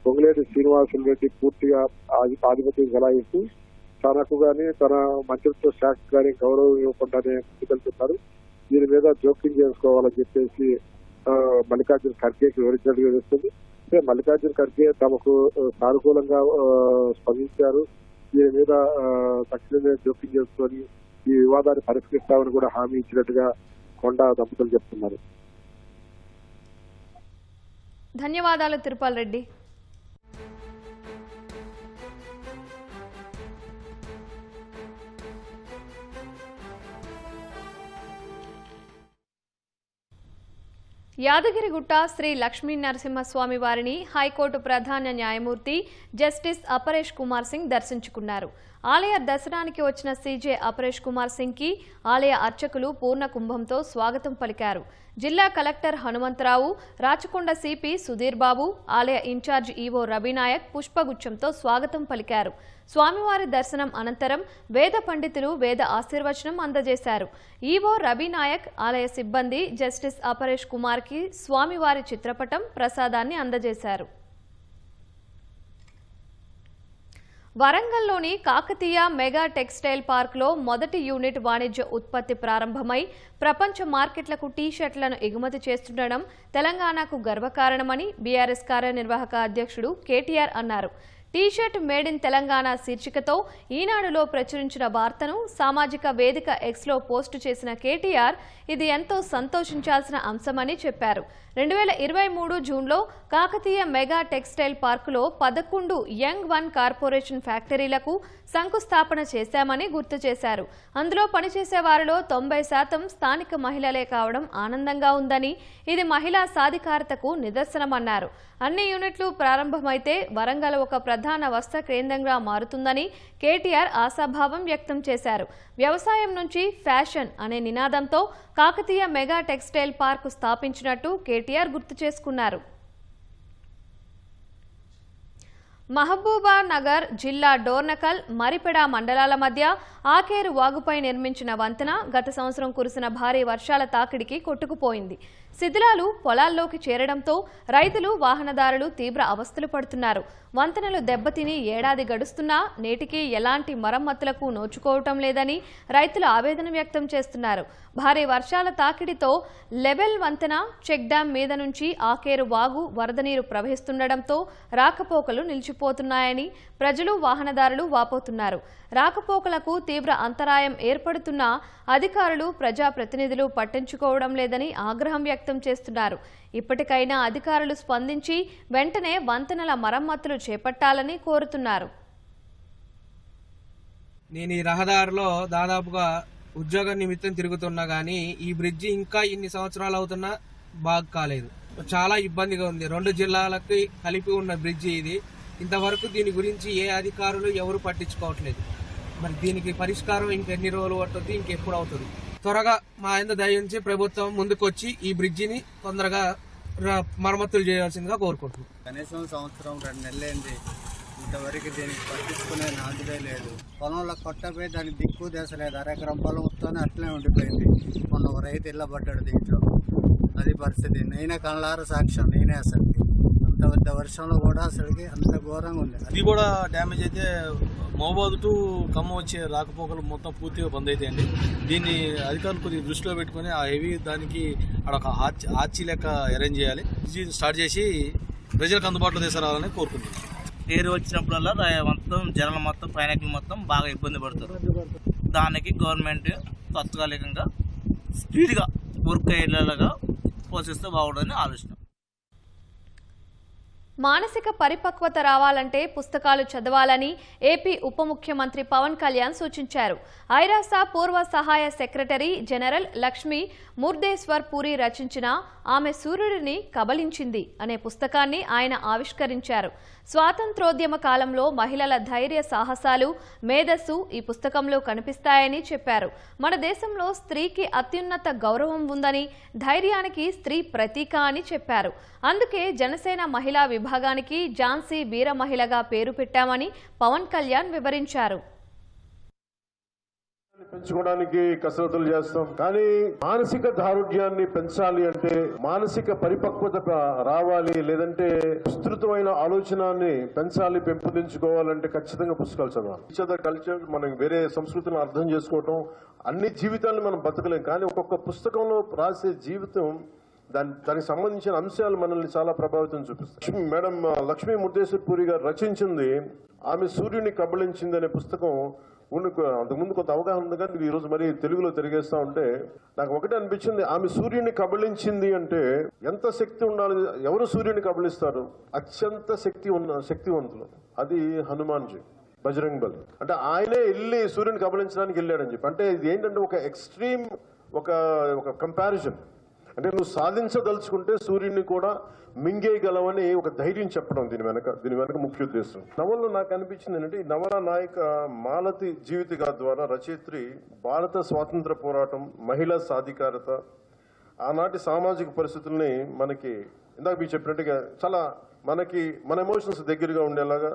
పొంగులేటి శ్రీనివాసరెడ్డి పూర్తిగా ఆధిపత్యం చెలాయిస్తూ తనకు గాని తన మంత్రిత్వ శాఖ గాని గౌరవం ఇవ్వకుండానే ముందుకెళ్తున్నారు. దీని మీద జోక్యం చేసుకోవాలని చెప్పేసి మల్లికార్జున ఖర్గేకి వివరించినట్టుగా తెలుస్తుంది. మల్లికార్జున ఖర్గే తమకు సానుకూలంగా స్పందించారు. దీని మీద తక్షణమే జోక్యం చేసుకొని ఈ వివాదాన్ని పరిష్కరిస్తామని కూడా హామీ ఇచ్చినట్టుగా కొండా దంపతులు చెప్తున్నారు. ధన్యవాదాలు తిరుపాల్ రెడ్డి. యాదగిరిగుట్ట శ్రీ లక్ష్మీ నరసింహస్వామి వారిని హైకోర్టు ప్రధాన న్యాయమూర్తి జస్టిస్ అపరేష్ కుమార్ సింగ్ దర్శించుకున్నారు. ఆలయ దర్శనానికి వచ్చిన సీజే అపరేష్ కుమార్ సింగ్కి ఆలయ అర్చకులు పూర్ణ కుంభంతో స్వాగతం పలికారు. జిల్లా కలెక్టర్ హనుమంతరావు, రాచకొండ సిపి సుధీర్ బాబు, ఆలయ ఇన్ఛార్జ్ ఈవో రవినాయక్ పుష్పగుచ్చంతో స్వాగతం పలికారు. స్వామివారి దర్శనం అనంతరం వేద పండితులు వేద ఆశీర్వచనం అందజేశారు. ఈవో రవినాయక్, ఆలయ సిబ్బంది జస్టిస్ అపరేష్ కుమార్కి స్వామివారి చిత్రపటం, ప్రసాదాన్ని అందజేశారు. వరంగల్లోని కాకతీయ మెగా టెక్స్టైల్ పార్క్లో మొదటి యూనిట్ వాణిజ్య ఉత్పత్తి ప్రారంభమై ప్రపంచ మార్కెట్లకు టీ-షర్ట్లను ఎగుమతి చేస్తుండడం తెలంగాణకు గర్వకారణమని బీఆర్ఎస్ కార్యనిర్వాహక అధ్యక్షుడు కేటీఆర్ అన్నారు. టీ-షర్ట్ మేడ్ ఇన్ తెలంగాణ శీర్షికతో ఈనాడులో ప్రచురించిన వార్తను సామాజిక వేదిక ఎక్స్లో పోస్టు చేసిన కేటీఆర్ ఇది ఎంతో సంతోషించాల్సిన అంశమని చెప్పారు. 2023 జూన్లో కాకతీయ మెగా టెక్స్టైల్ పార్కులో 11 యంగ్ వన్ కార్పొరేషన్ ఫ్యాక్టరీలకు శంకుస్థాపన చేశామని గుర్తు చేశారు. అందులో పనిచేసే వారిలో 90% స్థానిక మహిళలే కావడం ఆనందంగా ఉందని, ఇది మహిళా సాధికారతకు నిదర్శనమన్నారు. అన్ని యూనిట్లు ప్రారంభమైతే వరంగల్ ఒక ప్రధాన వస్త్ర కేంద్రంగా మారుతుందని కేటీఆర్ ఆశాభావం వ్యక్తం చేశారు. వ్యవసాయం నుంచి ఫ్యాషన్ అనే నినాదంతో కాకతీయ మెగా టెక్స్టైల్ పార్క్ స్థాపించినట్టు కేటీఆర్ గుర్తు చేసుకున్నారు. మహబూబా నగర్ జిల్లా డోర్నకల్, మరిపెడ మండలాల మధ్య ఆకేరు వాగుపై నిర్మించిన వంతెన గత సంవత్సరం కురిసిన భారీ వర్షాల తాకిడికి కొట్టుకుపోయింది. శిథిలాలు పొలాల్లోకి చేరడంతో రైతులు, వాహనదారులు తీవ్ర అవస్థలు పడుతున్నారు. వంతెనలు దెబ్బతిని ఏడాది గడుస్తున్నా నేటికి ఎలాంటి మరమ్మతులకు నోచుకోవటం లేదని రైతులు ఆవేదన వ్యక్తం చేస్తున్నారు. భారీ వర్షాల తాకిడితో లెవెల్ వంతెన, చెక్ డ్యాం మీద నుంచి ఆకేరు వాగు వరద నీరు ప్రవహిస్తుండటంతో రాకపోకలు నిలిచిపోతున్నాయని ప్రజలు, వాహనదారులు వాపోతున్నారు. రాకపోకలకు తీవ్ర అంతరాయం ఏర్పడుతున్నా అధికారులు, ప్రజాప్రతినిధులు పట్టించుకోవడం లేదని ఆగ్రహం వ్యక్తం చేస్తున్నారు. ఇప్పటికైనా అధికారులు స్పందించి వెంటనే వంతెనల మరమ్మతులు చేపట్టాలని కోరుతున్నారు. నేను ఈ రహదారిలో దాదాపుగా ఉద్యోగ నిమిత్తం తిరుగుతున్నా గానీ ఈ బ్రిడ్జి ఇంకా ఇన్ని సంవత్సరాలు అవుతున్నా బాగు కాలేదు. చాలా ఇబ్బందిగా ఉంది. 2 జిల్లాలకి కలిపి ఉన్న బ్రిడ్జి ఇది. ఇంతవరకు దీని గురించి ఏ అధికారులు ఎవరు పట్టించుకోవట్లేదు. మరి దీనికి పరిష్కారం ఇంకెన్ని రోజులు పడుతుంది, ఇంకెప్పుడు అవుతుంది? త్వరగా మా ఆయన దయించి ప్రభుత్వం ముందుకొచ్చి ఈ బ్రిడ్జిని తొందరగా మరమ్మతులు చేయాల్సిందిగా కోరుకుంటున్నాం. కనీసం సంవత్సరం 2 నెలలైంది, ఇంతవరకు దీనికి పట్టించుకునే నాదుడే లేదు. పొలంలో కొట్టపోయి దానికి దిక్కు దేశలేదు. అరెకరం పొలం వస్తూనే అట్లనే ఉండిపోయింది. మొన్న ఒక రైతు ఇళ్ళబడ్డాడు దీంట్లో. అది పరిస్థితి. నేనే కళ్ళార సాక్ష్యం. నేనే అసలు అంత పెద్ద వర్షంలో కూడా అసలుకి అంత ఘోరంగా ఉంది. ఇది కూడా డ్యామేజ్ అయితే మహబూబాద్ టు ఖమ్మం వచ్చే రాకపోకలు మొత్తం పూర్తిగా బంద్ అవుతాయండి. దీన్ని అధికారులు కొద్దిగా దృష్టిలో పెట్టుకుని ఆ హెవీ దానికి అక్కడ ఆర్చి లెక్క అరేంజ్ చేయాలి. స్టార్ట్ చేసి ప్రజలకు అందుబాటులో తీసుకురావాలని కోరుకుంటున్నాం. నీరు వచ్చినప్పుడల్లా మొత్తం జనాలు మొత్తం ప్రయాణికులు మొత్తం బాగా ఇబ్బంది పడతారు. దానికి గవర్నమెంట్ తాత్కాలికంగా స్పీడ్గా వర్క్ అయ్యేలాగా పోషిస్తే బాగుంటుందని ఆలోచన. మానసిక పరిపక్వత రావాలంటే పుస్తకాలు చదవాలని ఏపీ ఉప ముఖ్యమంత్రి పవన్ కళ్యాణ్ సూచించారు. ఐరాస పూర్వ సహాయ సెక్రటరీ జనరల్ లక్ష్మీ ముర్దేశ్వర్ పూరి రచించిన ఆమె సూర్యుడిని కబలించింది అనే పుస్తకాన్ని ఆయన ఆవిష్కరించారు. స్వాతంత్రోద్యమ కాలంలో మహిళల ధైర్య సాహసాలు, మేధస్సు ఈ పుస్తకంలో కనిపిస్తాయని చెప్పారు. మన దేశంలో స్త్రీకి అత్యున్నత గౌరవం ఉందని, ధైర్యానికి స్త్రీ ప్రతీక అని చెప్పారు. అందుకే జనసేన మహిళా విభాగానికి ఝాన్సీ వీర మహిళగా పేరు పెట్టామని పవన్ కళ్యాణ్ వివరించారు. పెంచుకోవడానికి కసరత్తులు చేస్తాం, కానీ మానసిక దారుఢ్యాన్ని పెంచాలి అంటే, మానసిక పరిపక్వత రావాలి, లేదంటే విస్తృతమైన ఆలోచనాన్ని పెంచాలి, పెంపొందించుకోవాలంటే ఖచ్చితంగా పుస్తకాలు చదవాలి. ఈచ్ అదర్ కల్చర్, మనం వేరే సంస్కృతిని అర్థం చేసుకోవటం, అన్ని జీవితాలను మనం బతకలేం, కానీ ఒక్కొక్క పుస్తకంలో రాసే జీవితం దానికి సంబంధించిన అంశాలు మనల్ని చాలా ప్రభావితం చూపిస్తాయి. మేడం లక్ష్మీ ముర్దేశ్వర్ పూరి గారు రచించింది ఆమె సూర్యుని కబళించింది అనే పుస్తకం. అంతకుముందు కొంత అవగాహన ఉంది, కానీ ఈ రోజు మరి తెలుగులో తిరిగేస్తా ఉంటే నాకు ఒకటే అనిపించింది, ఆమె సూర్యుని కబళించింది అంటే ఎంత శక్తి ఉండాలి. ఎవరు సూర్యుని కబళిస్తారు? అత్యంత శక్తివంతులు. అది హనుమాన్జీ, బజరంగ్ బలి. అంటే ఆయనే వెళ్ళి సూర్యుని కబళించడానికి వెళ్ళాడని చెప్పి. అంటే ఇది ఏంటంటే ఒక ఎక్స్ట్రీమ్, ఒక కంపారిజన్. అంటే నువ్వు సాధించదలుచుకుంటే సూర్యుడిని కూడా మింగేయగలవని ఒక ధైర్యం చెప్పడం దీని వెనక ముఖ్య ఉద్దేశం. నవలలో నాకు అనిపించింది ఏంటంటే ఈ నవల నాయక మాలతి జీవిత ద్వారా రచయిత్రి భారత స్వాతంత్ర పోరాటం, మహిళా సాధికారత, ఆనాటి సామాజిక పరిస్థితుల్ని మనకి ఇందాక మీరు చెప్పినట్టుగా చాలా మన ఎమోషన్స్ దగ్గరగా ఉండేలాగా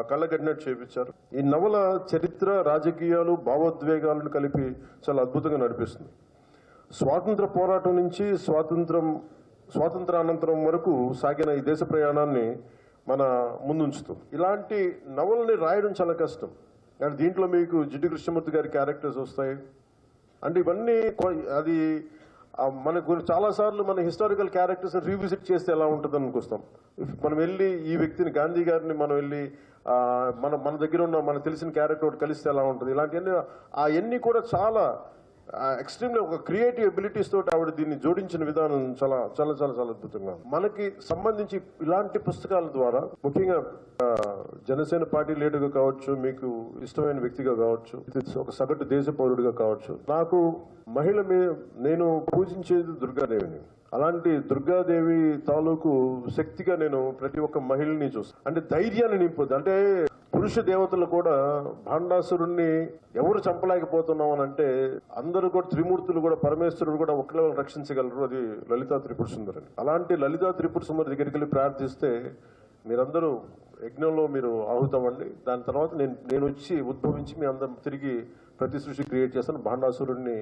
కళ్ళగట్టినట్టు చేపించారు. ఈ నవల చరిత్ర, రాజకీయాలు, భావోద్వేగాలను కలిపి చాలా అద్భుతంగా నడిపిస్తుంది. స్వాతంత్ర పోరాటం నుంచి స్వాతంత్రానంతరం వరకు సాగిన ఈ దేశ ప్రయాణాన్ని మన ముందుంచుతుంది. ఇలాంటి నవలని రాయడం చాలా కష్టం. కానీ దీంట్లో మీకు జిడ్డు కృష్ణమూర్తి గారి క్యారెక్టర్స్ వస్తాయి. అంటే ఇవన్నీ అది మనకు చాలాసార్లు మన హిస్టారికల్ క్యారెక్టర్స్ రీవిజిట్ చేస్తే ఎలా ఉంటుందని అనుకొస్తాం. మనం వెళ్ళి ఈ వ్యక్తిని, గాంధీ గారిని మనం వెళ్ళి మన దగ్గర ఉన్న మనకు తెలిసిన క్యారెక్టర్ ఒకటి కలిస్తే ఎలా ఉంటుంది, ఇలాంటివన్నీ అవన్నీ కూడా చాలా ఎక్స్ట్రీమ్లీ ఒక క్రియేటివ్ ఎబిలిటీస్ తోటి ఆవిడ దీన్ని జోడించిన విధానం చాలా చాలా చాలా చాలా అద్భుతంగా. మనకి సంబంధించి ఇలాంటి పుస్తకాల ద్వారా ముఖ్యంగా జనసేన పార్టీ లీడర్గా కావచ్చు, మీకు ఇష్టమైన వ్యక్తిగా కావచ్చు, ఒక సగటు దేశ పౌరుడిగా కావచ్చు, నాకు మహిళ నేను పూజించేది దుర్గాదేవిని. అలాంటి దుర్గాదేవి తాలూకు శక్తిగా నేను ప్రతి ఒక్క మహిళని చూస్తాను. అంటే ధైర్యాన్ని నింపుద్ది. అంటే పురుష దేవతలు కూడా భాండాసురుణ్ణి ఎవరు చంపలేకపోతున్నాం అని అంటే అందరూ కూడా త్రిమూర్తులు కూడా, పరమేశ్వరుడు కూడా ఒకళ్ళ రక్షించగలరు. అది లలితా త్రిపుర సుందరి. అలాంటి లలితా త్రిపుర సుందరి దగ్గరికి వెళ్ళి ప్రార్థిస్తే మీరందరూ యజ్ఞంలో మీరు ఆహుతవ్వండి, దాని తర్వాత నేను వచ్చి ఉద్భవించి మీ అందరం తిరిగి ప్రతి సృష్టి క్రియేట్ చేస్తాను, భాండాసురుణ్ణి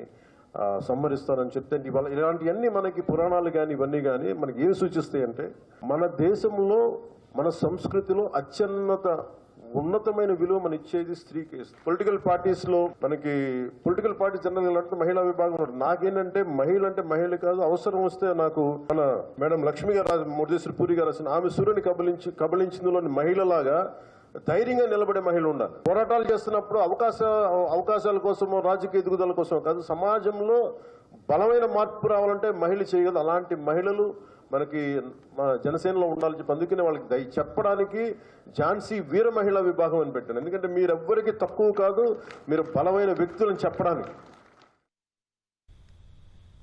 సంహరిస్తానని చెప్తే ఇలాంటివన్నీ మనకి పురాణాలు కానీ ఇవన్నీ కానీ మనకి ఏం సూచిస్తాయి అంటే మన దేశంలో, మన సంస్కృతిలో ఉన్నతమైన విలువ మనం ఇచ్చేది స్త్రీకి. పొలిటికల్ పార్టీస్ లో మనకి పొలిటికల్ పార్టీ జనరల్ అంటే మహిళా విభాగం ఉంటుంది. నాకేంటంటే మహిళ అంటే మహిళ కాదు, అవసరం వస్తే నాకు మన మేడం లక్ష్మి గారు మురళీశ్వరి పూరి గారు రాసిన ఆమె సూర్యుని కబలించిందులోని మహిళలాగా ధైర్యంగా నిలబడే మహిళ ఉండాలి. పోరాటాలు చేస్తున్నప్పుడు అవకాశాల కోసమో రాజకీయ ఎదుగుదల కోసమో కాదు, సమాజంలో బలమైన మార్పు రావాలంటే మహిళ చేయగలదు. అలాంటి మహిళలు మనకి మన జనసేనలో ఉండాలని చెప్పి అందుకనే వాళ్ళకి చెప్పడానికి ఝాన్సీ వీర మహిళా విభాగం అని పెట్టాను. ఎందుకంటే మీరెవ్వరికి తక్కువ కాదు, మీరు బలమైన వ్యక్తులను చెప్పడానికి.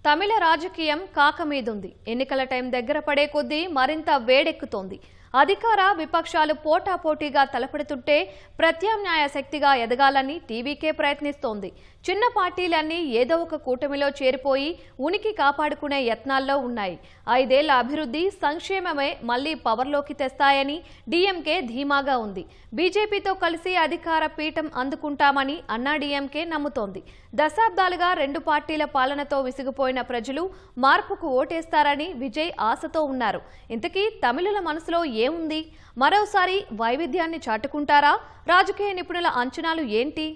తమిళ రాజకీయం కాకమీదుంది. ఎన్నికల టైం దగ్గర పడే కొద్దీ మరింత వేడెక్కుతోంది. అధికార విపక్షాలు పోటాపోటీగా తలపడుతుంటే ప్రత్యామ్నాయ శక్తిగా ఎదగాలని టీవీకే ప్రయత్నిస్తోంది. చిన్న పార్టీలన్నీ ఏదో ఒక కూటమిలో చేరిపోయి ఉనికి కాపాడుకునే యత్నాల్లో ఉన్నాయి. 5 ఏళ్ల అభివృద్ధి, సంక్షేమమే మళ్లీ పవర్లోకి తెస్తాయని డీఎంకే ధీమాగా ఉంది. బీజేపీతో కలిసి అధికార పీఠం అందుకుంటామని అన్నాడీఎంకే నమ్ముతోంది. దశాబ్దాలుగా 2 పార్టీల పాలనతో విసిగిపోయిన ప్రజలు మార్పుకు ఓటేస్తారని విజయ్ ఆశతో ఉన్నారు. ఇంతకీ తమిళుల మనసులో ఏముంది? మరోసారి వైవిధ్యాన్ని చాటుకుంటారా? రాజకీయ నిపుణుల అంచనాలు ఏంటి?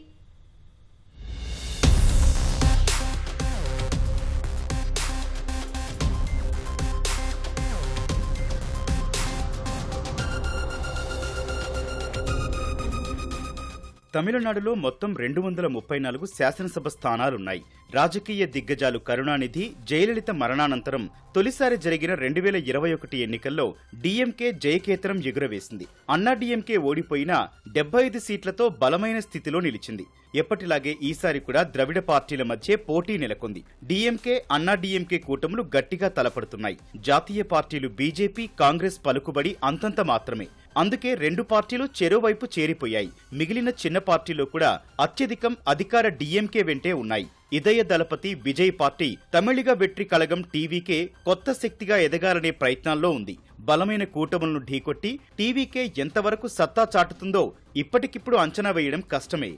తమిళనాడులో మొత్తం 234 శాసనసభ స్థానాలున్నాయి. రాజకీయ దిగ్గజాలు కరుణానిధి, జయలలిత మరణానంతరం తొలిసారి జరిగిన 2021 ఎన్నికల్లో డీఎంకే జయకేతనం ఎగురవేసింది. అన్నాడీఎంకే ఓడిపోయినా 75 సీట్లతో బలమైన స్థితిలో నిలిచింది. ఎప్పటిలాగే ఈసారి కూడా ద్రవిడ పార్టీల మధ్య పోటీ నెలకొంది. డీఎంకే, అన్నాడీఎంకే కూటములు గట్టిగా తలపడుతున్నాయి. జాతీయ పార్టీలు బీజేపీ, కాంగ్రెస్ పలుకుబడి అంతంత మాత్రమే. అందుకే 2 పార్టీలు చెరోవైపు చేరిపోయాయి. మిగిలిన చిన్న పార్టీలో కూడా అత్యధికం అధికార డీఎంకే వెంటే ఉన్నాయి. ఇదయ దళపతి విజయ్ పార్టీ తమిళిగ వెట్రి కళగం టీవీకే కొత్త శక్తిగా ఎదగాలనే ప్రయత్నాల్లో ఉంది. బలమైన కూటములను ఢీకొట్టి టీవీకే ఎంతవరకు సత్తా చాటుతుందో ఇప్పటికిప్పుడు అంచనా వేయడం కష్టమే.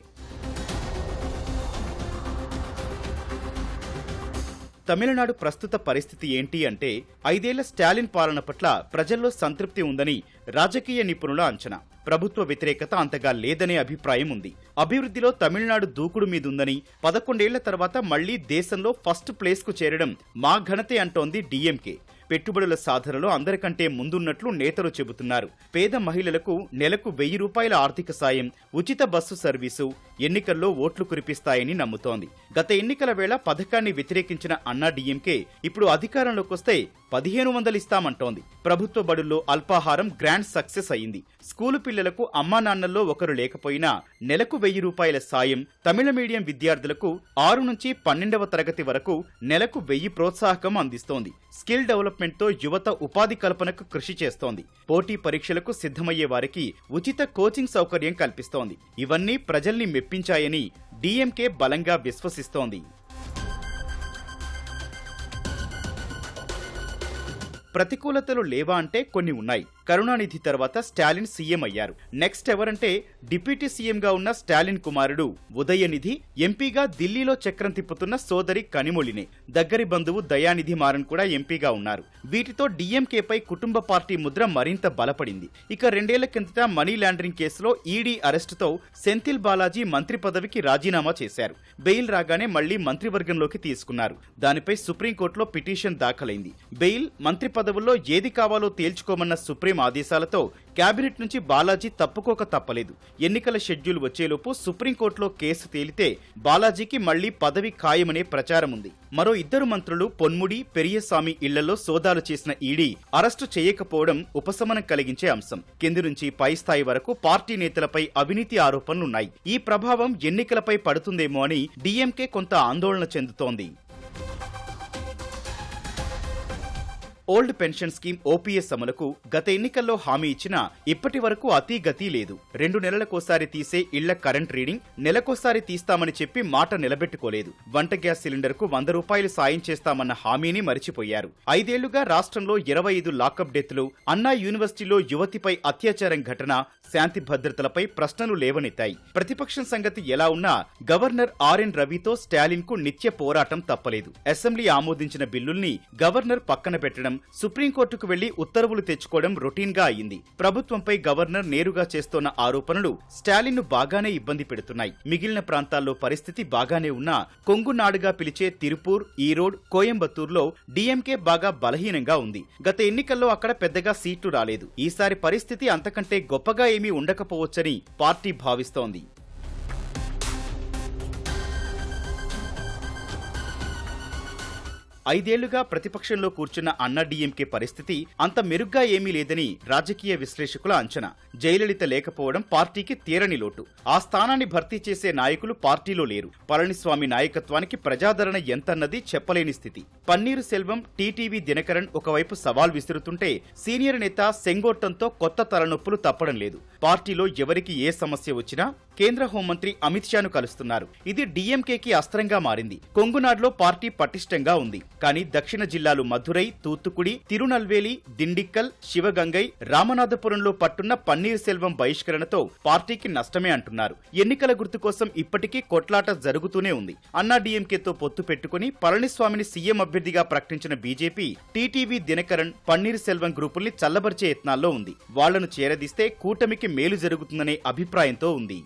తమిళనాడు ప్రస్తుత పరిస్థితి ఏంటి అంటే 5 ఏళ్ల స్టాలిన్ పాలన పట్ల ప్రజల్లో సంతృప్తి ఉందని రాజకీయ నిపుణుల అంచనా. ప్రభుత్వ వ్యతిరేకత అంతగా లేదనే అభిప్రాయం ఉంది. అభివృద్ధిలో తమిళనాడు దూకుడు మీదుందని, 11 ఏళ్ల తర్వాత మళ్లీ దేశంలో ఫస్ట్ ప్లేస్ కు చేరడం మా ఘనతే అంటోంది డీఎంకే. పెట్టుబడుల సాధనలో అందరికంటే ముందున్నట్లు నేతలు చెబుతున్నారు. పేద మహిళలకు నెలకు 1000 రూపాయల ఆర్థిక సాయం, ఉచిత బస్సు సర్వీసు, ఎన్నికల్లో ఓట్లు కురిపిస్తాయని నమ్ముతోంది. గత ఎన్నికల వేళ పథకాన్ని వ్యతిరేకించిన అన్నా డీఎంకే ఇప్పుడు అధికారంలోకి వస్తే 1500 ఇస్తామంటోంది. ప్రభుత్వ బడుల్లో అల్పాహారం గ్రాండ్ సక్సెస్ అయింది. స్కూలు పిల్లలకు అమ్మా నాన్నల్లో ఒకరు లేకపోయినా నెలకు 1000 రూపాయల సాయం, తమిళ మీడియం విద్యార్థులకు 6 నుంచి 12వ తరగతి వరకు నెలకు 1000 ప్రోత్సాహకం అందిస్తోంది. స్కిల్ డెవలప్మెంట్ తో యువత ఉపాధి కల్పనకు కృషి చేస్తోంది. పోటీ పరీక్షలకు సిద్ధమయ్యే వారికి ఉచిత కోచింగ్ సౌకర్యం కల్పిస్తోంది. ఇవన్నీ ప్రజల్ని మెప్పించాయని డీఎంకే బలంగా విశ్వసిస్తోంది. ప్రతికూలతలు లేవా అంటే కొన్ని ఉన్నాయి. కరుణానిధి తర్వాత స్టాలిన్ సీఎం అయ్యారు. నెక్స్ట్ ఎవరంటే డిప్యూటీ సీఎంగా ఉన్న స్టాలిన్ కుమారుడు ఉదయనిధి, ఎంపీగా దిల్లీలో చక్రం తిప్పుతున్న సోదరి కనిమొళినే, దగ్గరి బంధువు దయానిధి మారన్ కూడా ఎంపీగా ఉన్నారు. వీటితో డీఎంకేపై కుటుంబ పార్టీ ముద్ర మరింత బలపడింది. ఇక 2 ఏళ్ల కిందట మనీ లాండరింగ్ కేసులో ఈడీ అరెస్టుతో సెంథిల్ బాలాజీ మంత్రి పదవికి రాజీనామా చేశారు. బెయిల్ రాగానే మళ్లీ మంత్రివర్గంలోకి తీసుకున్నారు. దానిపై సుప్రీంకోర్టులో పిటిషన్ దాఖలైంది. బెయిల్, మంత్రి పదవుల్లో ఏది కావాలో తేల్చుకోమన్న సుప్రీం ఆదేశాలతో కేబినెట్ నుంచి బాలాజీ తప్పుకోక తప్పలేదు. ఎన్నికల షెడ్యూల్ వచ్చేలోపు సుప్రీంకోర్టులో కేసు తేలితే బాలాజీకి మళ్లీ పదవి ఖాయమనే ప్రచారం ఉంది. మరో 2 మంత్రులు పొన్ముడి, పెరియస్వామి ఇళ్లలో సోదాలు చేసిన ఈడీ అరెస్టు చేయకపోవడం ఉపశమనం కలిగించే అంశం. కింది నుంచి పై స్థాయి వరకు పార్టీ నేతలపై అవినీతి ఆరోపణలున్నాయి. ఈ ప్రభావం ఎన్నికలపై పడుతుందేమో అని డీఎంకే కొంత ఆందోళన చెందుతోంది. ఓల్డ్ పెన్షన్ స్కీమ్ ఓపీఎస్ అమలుకు గత ఎన్నికల్లో హామీ ఇచ్చినా ఇప్పటి వరకు అతీగతి లేదు. 2 నెలలకోసారి తీసే ఇళ్ల కరెంట్ రీడింగ్, నెలకోసారి తీస్తామని చెప్పి మాట నిలబెట్టుకోలేదు. వంట గ్యాస్ సిలిండర్ కు 100 రూపాయలు సాయం చేస్తామన్న హామీని మరిచిపోయారు. 5 ఏళ్లుగా రాష్ట్రంలో 25 లాకప్ డెత్లు, అన్నా యూనివర్సిటీలో యువతిపై అత్యాచారం ఘటన, శాంతి భద్రతలపై ప్రశ్నలు లేవనెత్తాయి. ప్రతిపక్షం సంగతి ఎలా ఉన్నా గవర్నర్ ఆర్ఎన్ రవితో స్టాలిన్ కు నిత్య పోరాటం తప్పలేదు. అసెంబ్లీ ఆమోదించిన బిల్లుల్ని గవర్నర్ పక్కన పెట్టడం, సుప్రీంకోర్టుకు వెళ్లి ఉత్తర్వులు తెచ్చుకోవడం రొటీన్ గా అయింది. ప్రభుత్వంపై గవర్నర్ నేరుగా చేస్తోన్న ఆరోపణలు స్టాలిన్ ను బాగానే ఇబ్బంది పెడుతున్నాయి. మిగిలిన ప్రాంతాల్లో పరిస్థితి బాగానే ఉన్నా కొంగు నాడుగా పిలిచే తిరుపూర్, ఈరోడ్, కోయంబత్తూర్లో డీఎంకే బాగా బలహీనంగా ఉంది. గత ఎన్నికల్లో అక్కడ పెద్దగా సీట్లు రాలేదు. ఈసారి పరిస్థితి అంతకంటే గొప్పగా ఏమీ ఉండకపోవచ్చని పార్టీ భావిస్తోంది. 5 ఏళ్లుగా ప్రతిపక్షంలో కూర్చున్న అన్నా డీఎంకే పరిస్థితి అంత మెరుగ్గా ఏమీ లేదని రాజకీయ విశ్లేషకుల అంచనా. జయలలిత లేకపోవడం పార్టీకి తీరని లోటు. ఆ స్థానాన్ని భర్తీ చేసే నాయకులు పార్టీలో లేరు. పళనిస్వామి నాయకత్వానికి ప్రజాదరణ ఎంతన్నది చెప్పలేని స్థితి. పన్నీరు సెల్వం, టీటీవీ దినకరన్ ఒకవైపు సవాల్ విసురుతుంటే సీనియర్ నేత సెంగోట్టంతో కొత్త తలనొప్పులు తప్పడం లేదు. పార్టీలో ఎవరికి ఏ సమస్య వచ్చినా కేంద్ర హోంమంత్రి అమిత్ షాను కలుస్తున్నారు. ఇది డీఎంకేకి అస్త్రంగా మారింది. కొంగునాడులో పార్టీ పటిష్టంగా ఉంది. కానీ దక్షిణ జిల్లాలు మధురై, తూత్తుకుడి, తిరునల్వేలి, దిండిక్కల్, శివగంగై, రామనాథపురంలో పట్టున్న పన్నీర్ సెల్వం బహిష్కరణతో పార్టీకి నష్టమే అంటున్నారు. ఎన్నికల గుర్తు కోసం ఇప్పటికీ కొట్లాట జరుగుతూనే ఉంది. అన్నా డీఎంకేతో పొత్తు పెట్టుకుని పళనిస్వామిని సీఎం అభ్యర్థిగా ప్రకటించిన బీజేపీ టీటీవీ దినకరన్, పన్నీర్ సెల్వం గ్రూపుల్ని చల్లబరిచే యత్నాల్లో ఉంది. వాళ్లను చేరదీస్తే కూటమికి మేలు జరుగుతుందనే అభిప్రాయంతో ఉంది.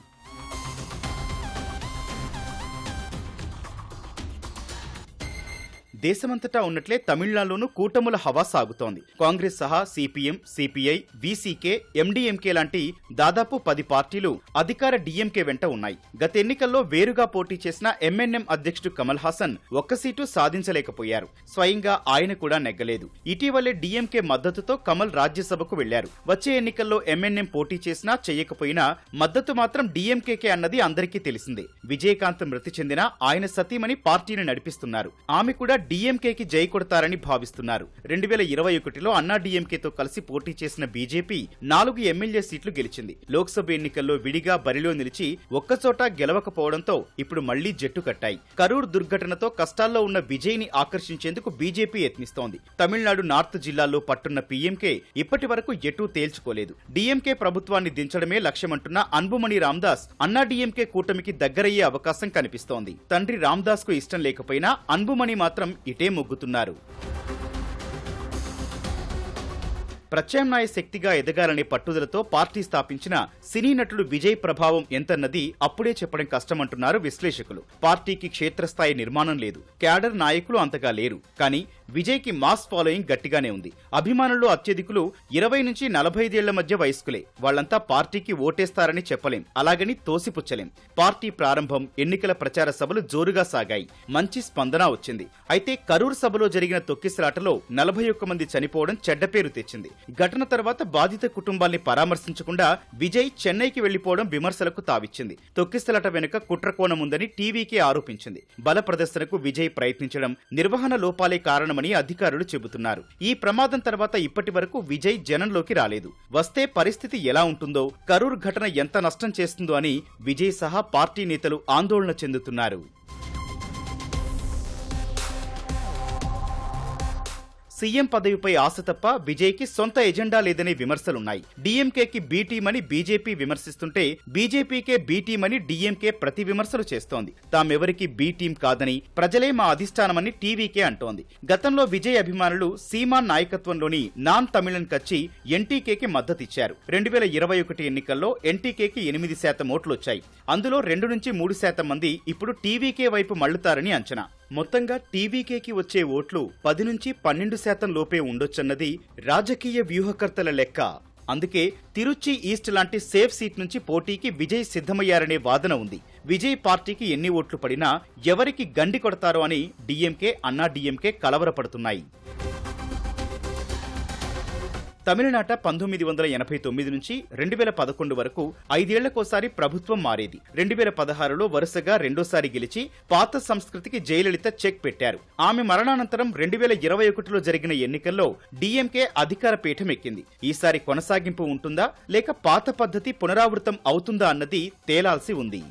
దేశమంతటా ఉన్నట్లే తమిళనాడులోనూ కూటముల హవా సాగుతోంది. కాంగ్రెస్ సహా సిపిఎం, సిపిఐ, వీసీకే, ఎండీఎంకే లాంటి దాదాపు 10 పార్టీలు అధికార డీఎంకే వెంట ఉన్నాయి. గత ఎన్నికల్లో వేరుగా పోటీ చేసిన ఎంఎన్ఎం అధ్యక్షుడు కమల్ హాసన్ ఒక్క సీటు సాధించలేకపోయారు. స్వయంగా ఆయన కూడా నెగ్గలేదు. ఇటీవలే డీఎంకే మద్దతుతో కమల్ రాజ్యసభకు వెళ్లారు. వచ్చే ఎన్నికల్లో ఎంఎన్ఎం పోటీ చేసినా చేయకపోయినా మద్దతు మాత్రం డీఎంకేకే అన్నది అందరికీ తెలిసిందే. విజయకాంత్ మృతి చెందిన ఆయన సతీమణి పార్టీని నడిపిస్తున్నారు. ఆమె కూడా డీఎంకేకి జై కొడతారని భావిస్తున్నారు. 2021లో అన్నా డీఎంకేతో కలిసి పోటీ చేసిన బీజేపీ 4 ఎమ్మెల్యే సీట్లు గెలిచింది. లోక్సభ ఎన్నికల్లో విడిగా బరిలో నిలిచి ఒక్కచోట గెలవకపోవడంతో ఇప్పుడు మళ్లీ జట్టు కట్టాయి. కరూర్ దుర్ఘటనతో కష్టాల్లో ఉన్న విజయ్ని ఆకర్షించేందుకు బీజేపీ యత్నిస్తోంది. తమిళనాడు నార్త్ జిల్లాల్లో పట్టున్న పీఎంకే ఇప్పటి వరకు ఎటూ తేల్చుకోలేదు. డీఎంకే ప్రభుత్వాన్ని దించడమే లక్ష్యమంటున్న అన్బుమణి రామదాస్ అన్నా డీఎంకే కూటమికి దగ్గరయ్యే అవకాశం కనిపిస్తోంది. తండ్రి రామదాస్ కు ఇష్టం లేకపోయినా అన్బుమణి మాత్రం ఇటే మొగ్గుతున్నారు. ప్రత్యామ్నాయ శక్తిగా ఎదగాలనే పట్టుదలతో పార్టీ స్థాపించిన సినీ నటుడు విజయ్ ప్రభావం ఎంతన్నది అప్పుడే చెప్పడం కష్టమంటున్నారు విశ్లేషకులు. పార్టీకి క్షేత్రస్థాయి నిర్మాణం లేదు. క్యాడర్ నాయకులు అంతగా లేరు. కానీ విజయ్కి మాస్ ఫాలోయింగ్ గట్టిగానే ఉంది. అభిమానుల్లో అత్యధికులు 20 నుంచి 45 ఏళ్ల మధ్య వయస్కులే. వాళ్లంతా పార్టీకి ఓటేస్తారని చెప్పలేం, అలాగని తోసిపుచ్చలేం. పార్టీ ప్రారంభం, ఎన్నికల ప్రచార సభలు జోరుగా సాగాయి. మంచి స్పందన వచ్చింది. అయితే కరూర్ సభలో జరిగిన తొక్కిసలాటలో 41 మంది చనిపోవడం చెడ్డ పేరు తెచ్చింది. ఘటన తర్వాత బాధిత కుటుంబాల్ని పరామర్శించకుండా విజయ్ చెన్నైకి వెళ్లిపోవడం విమర్శలకు తావిచ్చింది. తొక్కిసలాట వెనుక కుట్రకోణం ఉందని టీవీకే ఆరోపించింది. బల ప్రదర్శనకు విజయ్ ప్రయత్నించడం, నిర్వహణ లోపాలే కారణమని అధికారులు చెబుతున్నారు. ఈ ప్రమాదం తర్వాత ఇప్పటి వరకు విజయ్ జనంలోకి రాలేదు. వస్తే పరిస్థితి ఎలా ఉంటుందో, కరూర్ ఘటన ఎంత నష్టం చేస్తుందో అని విజయ్ సహా పార్టీ నేతలు ఆందోళన చెందుతున్నారు. సీఎం పదవిపై ఆశ తప్ప విజయ్కి సొంత ఎజెండా లేదనే విమర్శలున్నాయి. డీఎంకేకి బీ టీం అని బీజేపీ విమర్శిస్తుంటే బీజేపీకే బీ టీం అని డీఎంకే ప్రతి విమర్శలు చేస్తోంది. తామెవరికి బీ టీం కాదని, ప్రజలే మా అధిష్టానమని టీవీకే అంటోంది. గతంలో విజయ్ అభిమానులు సీమాన్ నాయకత్వంలోని నాన్ తమిళన్ కచ్చి ఎన్టీకేకి మద్దతిచ్చారు. 2021 ఎన్నికల్లో ఎన్టీకేకి 8% ఓట్లొచ్చాయి. అందులో 2 నుంచి 3% మంది ఇప్పుడు టీవీకే వైపు మళ్లుతారని అంచనా. మొత్తంగా టీవీకేకి వచ్చే ఓట్లు 10 నుంచి 12% లోపే ఉండొచ్చన్నది రాజకీయ వ్యూహకర్తల లెక్క. అందుకే తిరుచి ఈస్ట్ లాంటి సేఫ్ సీట్ నుంచి పోటీకి విజయ్ సిద్ధమయ్యారనే వాదన ఉంది. విజయ్ పార్టీకి ఎన్ని ఓట్లు పడినా ఎవరికి గండి కొడతారో అని డీఎంకే, అన్నా డీఎంకే కలవరపడుతున్నాయి. తమిళనాట 1989 నుంచి 2011 వరకు 5 ఏళ్లకోసారి ప్రభుత్వం మారేది. 2016లో వరుసగా రెండోసారి గెలిచి పాత సంస్కృతికి జయలలిత చెక్ పెట్టారు. ఆమె మరణానంతరం 2021లో జరిగిన ఎన్నికల్లో డీఎంకే అధికార పీఠం ఎక్కింది. ఈసారి కొనసాగింపు ఉంటుందా లేక పాత పద్ధతి పునరావృతం అవుతుందా అన్నది తేలాల్సి ఉంది.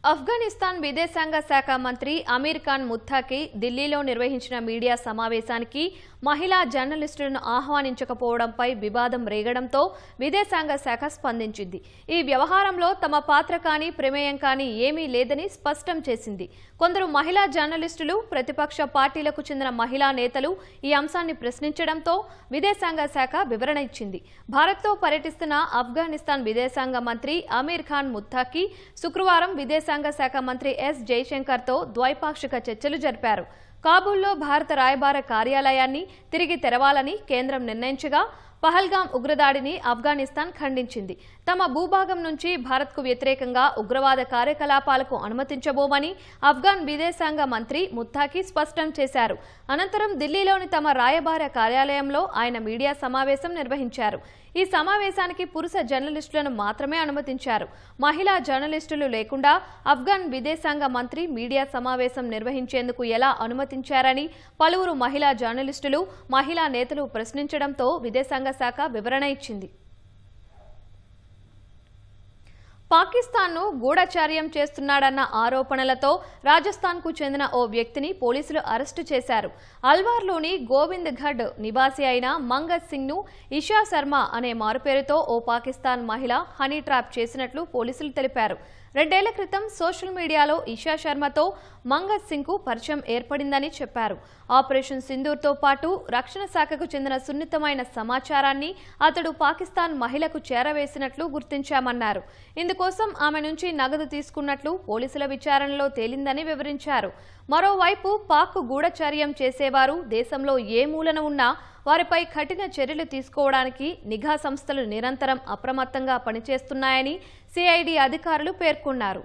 ఆఫ్ఘనిస్తాన్ విదేశాంగ శాఖ మంత్రి అమీర్ ఖాన్ ముత్తాకి ఢిల్లీలో నిర్వహించిన మీడియా సమావేశానికి మహిళా జర్నలిస్టులను ఆహ్వానించకపోవడంపై వివాదం రేగడంతో విదేశాంగ శాఖ స్పందించింది. ఈ వ్యవహారంలో తమ పాత్ర కానీ ప్రమేయం కానీ ఏమీ లేదని స్పష్టం చేసింది. కొందరు మహిళా జర్నలిస్టులు, ప్రతిపక్ష పార్టీలకు చెందిన మహిళా నేతలు ఈ అంశాన్ని ప్రశ్నించడంతో విదేశాంగ శాఖ వివరణ ఇచ్చింది. భారత్లో పర్యటిస్తున్న ఆఫ్ఘనిస్తాన్ విదేశాంగ మంత్రి అమీర్ ఖాన్ ముత్తాకి శుక్రవారం విదేశాంగ శాఖ మంత్రి ఎస్ జైశంకర్తో ద్వైపాక్షిక చర్చలు జరిపారు. కాబూల్లో భారత రాయబార కార్యాలయాన్ని తిరిగి తెరవాలని కేంద్రం నిర్ణయించగా పహల్గాం ఉగ్రదాడిని ఆఫ్ఘనిస్తాన్ ఖండించింది. తమ భూభాగం నుంచి భారత్కు వ్యతిరేకంగా ఉగ్రవాద కార్యకలాపాలకు అనుమతించబోమని ఆఫ్ఘాన్ విదేశాంగ మంత్రి ముత్తాకి స్పష్టం చేశారు. అనంతరం ఢిల్లీలోని తమ రాయబార కార్యాలయంలో ఆయన మీడియా సమావేశం నిర్వహించారు. ఈ సమావేశానికి పురుష జర్నలిస్టులను మాత్రమే అనుమతించారు. మహిళా జర్నలిస్టులు లేకుండా ఆఫ్ఘాన్ విదేశాంగ మంత్రి మీడియా సమావేశం నిర్వహించేందుకు ఎలా అనుమతించారని పలువురు మహిళా జర్నలిస్టులు, మహిళా నేతలు ప్రశ్నించడంతో విదేశాంగ శాఖ వివరణ ఇచ్చింది. పాకిస్తాన్ను గూఢచర్యం చేస్తున్నాడన్న ఆరోపణలతో రాజస్థాన్కు చెందిన ఓ వ్యక్తిని పోలీసులు అరెస్టు చేశారు. అల్వార్లోని గోవింద్ ఘడ్ నివాసి అయిన మంగత్ సింగ్ను ఇషా శర్మ అనే మారుపేరుతో ఓ పాకిస్తాన్ మహిళ హనీ ట్రాప్ చేసినట్లు పోలీసులు తెలిపారు. 2 ఏళ్ల క్రితం సోషల్ మీడియాలో ఇషా శర్మతో మంగత్ సింగ్కు పరిచయం ఏర్పడిందని చెప్పారు. ఆపరేషన్ సింధూర్తో పాటు రక్షణ శాఖకు చెందిన సున్నితమైన సమాచారాన్ని అతడు పాకిస్తాన్ మహిళకు చేరవేసినట్లు గుర్తించామన్నారు. ఇందుకోసం ఆమె నుంచి నగదు తీసుకున్నట్లు పోలీసుల విచారణలో తేలిందని వివరించారు. మరోవైపు పాక్ గూఢచర్యం చేసేవారు దేశంలో ఏ మూలన ఉన్నా వారిపై కఠిన చర్యలు తీసుకోవడానికి నిఘా సంస్థలు నిరంతరం అప్రమత్తంగా పనిచేస్తున్నాయని సిఐడి అధికారులు పేర్కొన్నారు.